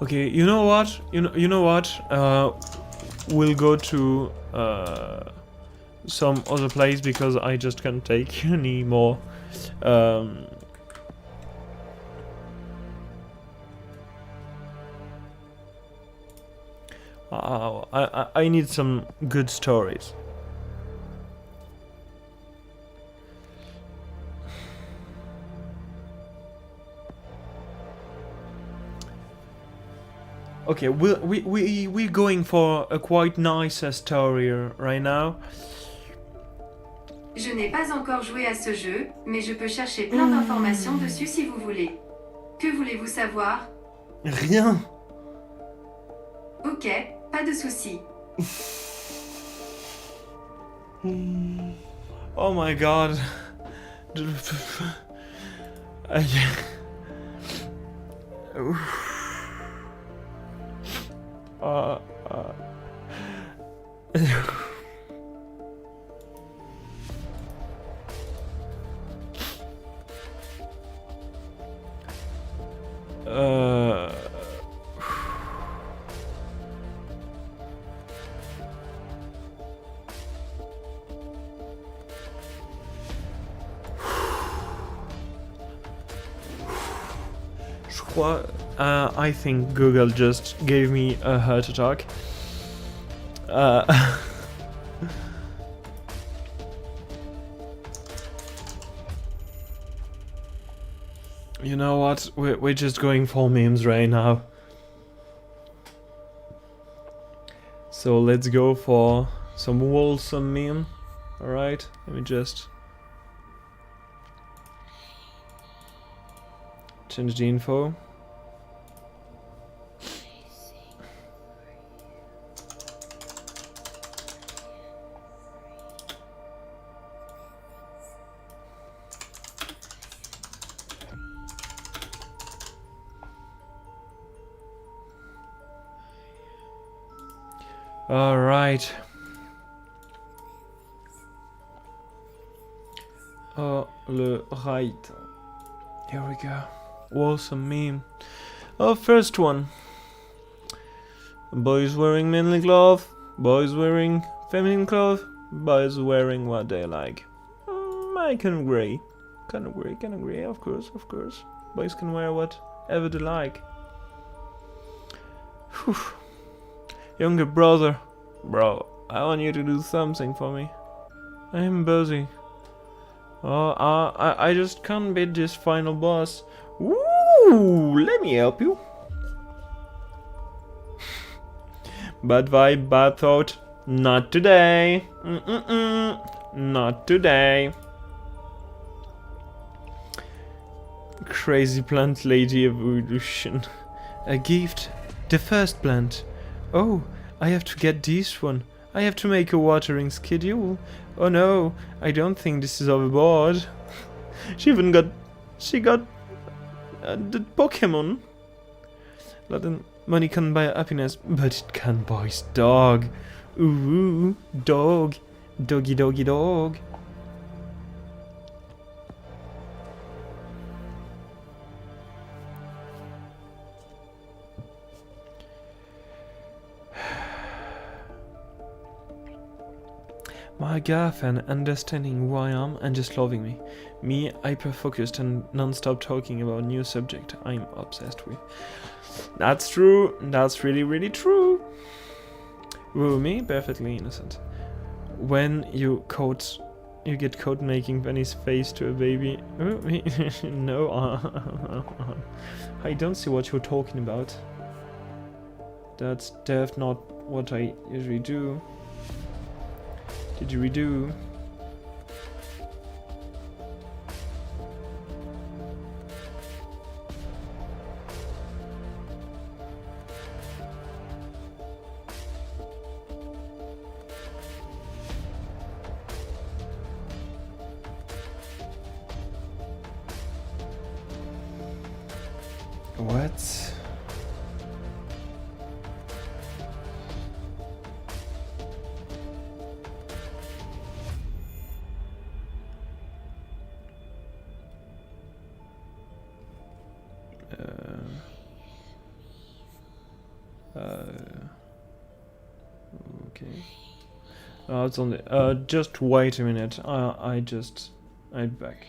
Okay, you know what? You know what? We'll go to some other place because I just can't take any more. I need some good stories. Okay, we're going for a quite nice story right now. Je n'ai pas encore joué à ce jeu, mais je peux chercher plein d'informations dessus si vous voulez. Que voulez-vous savoir? Rien. Ok, pas de souci. Oh my god. I think Google just gave me a heart attack. You know what? We're just going for memes right now. So let's go for some wholesome meme. Alright, let me just change the info. Alright. Alright. Here we go. Awesome meme. First one. Boys wearing manly clothes. Boys wearing feminine clothes. Boys wearing what they like. I can agree. Can agree. Of course. Boys can wear whatever they like. Whew. Younger brother. Bro, I want you to do something for me. I'm busy. I just can't beat this final boss. Ooh, let me help you. Bad vibe, bad thought. Not today. Not today. Crazy plant lady evolution. A gift. The first plant. Oh, I have to get this one. I have to make a watering schedule. Oh no, I don't think this is overboard. She got the Pokemon. Latin money can buy happiness, but it can buy dog. Ooh, dog. Doggy doggy dog. My girlfriend understanding who I am and just loving me. Me, hyper-focused and non-stop talking about new subject I'm obsessed with. That's true. That's really true. Woo, me, perfectly innocent. When you get caught making Penny's face to a baby. No, I don't see what you're talking about. That's definitely not what I usually do. Did you redo? What? Okay. It's on the. Just wait a minute. I'm back.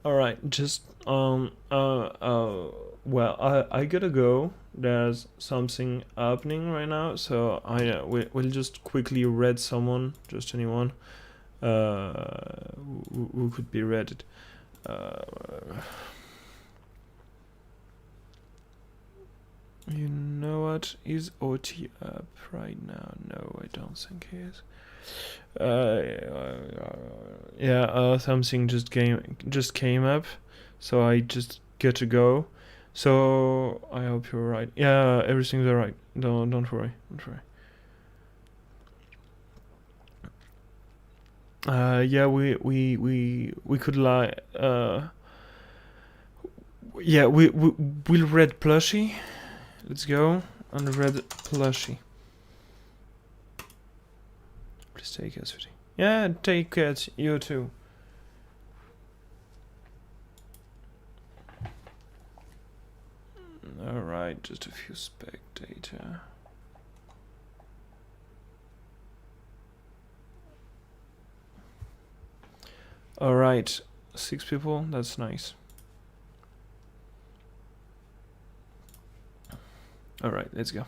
All right. Just well, I gotta go. There's something happening right now, so we'll just quickly read someone, just anyone, who could be read. You know what? Is OT up right now? No, I don't think he is. Yeah, something just came up, so I just get to go. So I hope you're right. Yeah, everything's alright. Don't worry. Yeah, we could lie. Yeah, we'll read plushie. Let's go and read plushie. Please take care, sweetie. Yeah, take care. You too. Alright, just a few spectator. Alright, 6 people, that's nice. Alright, let's go.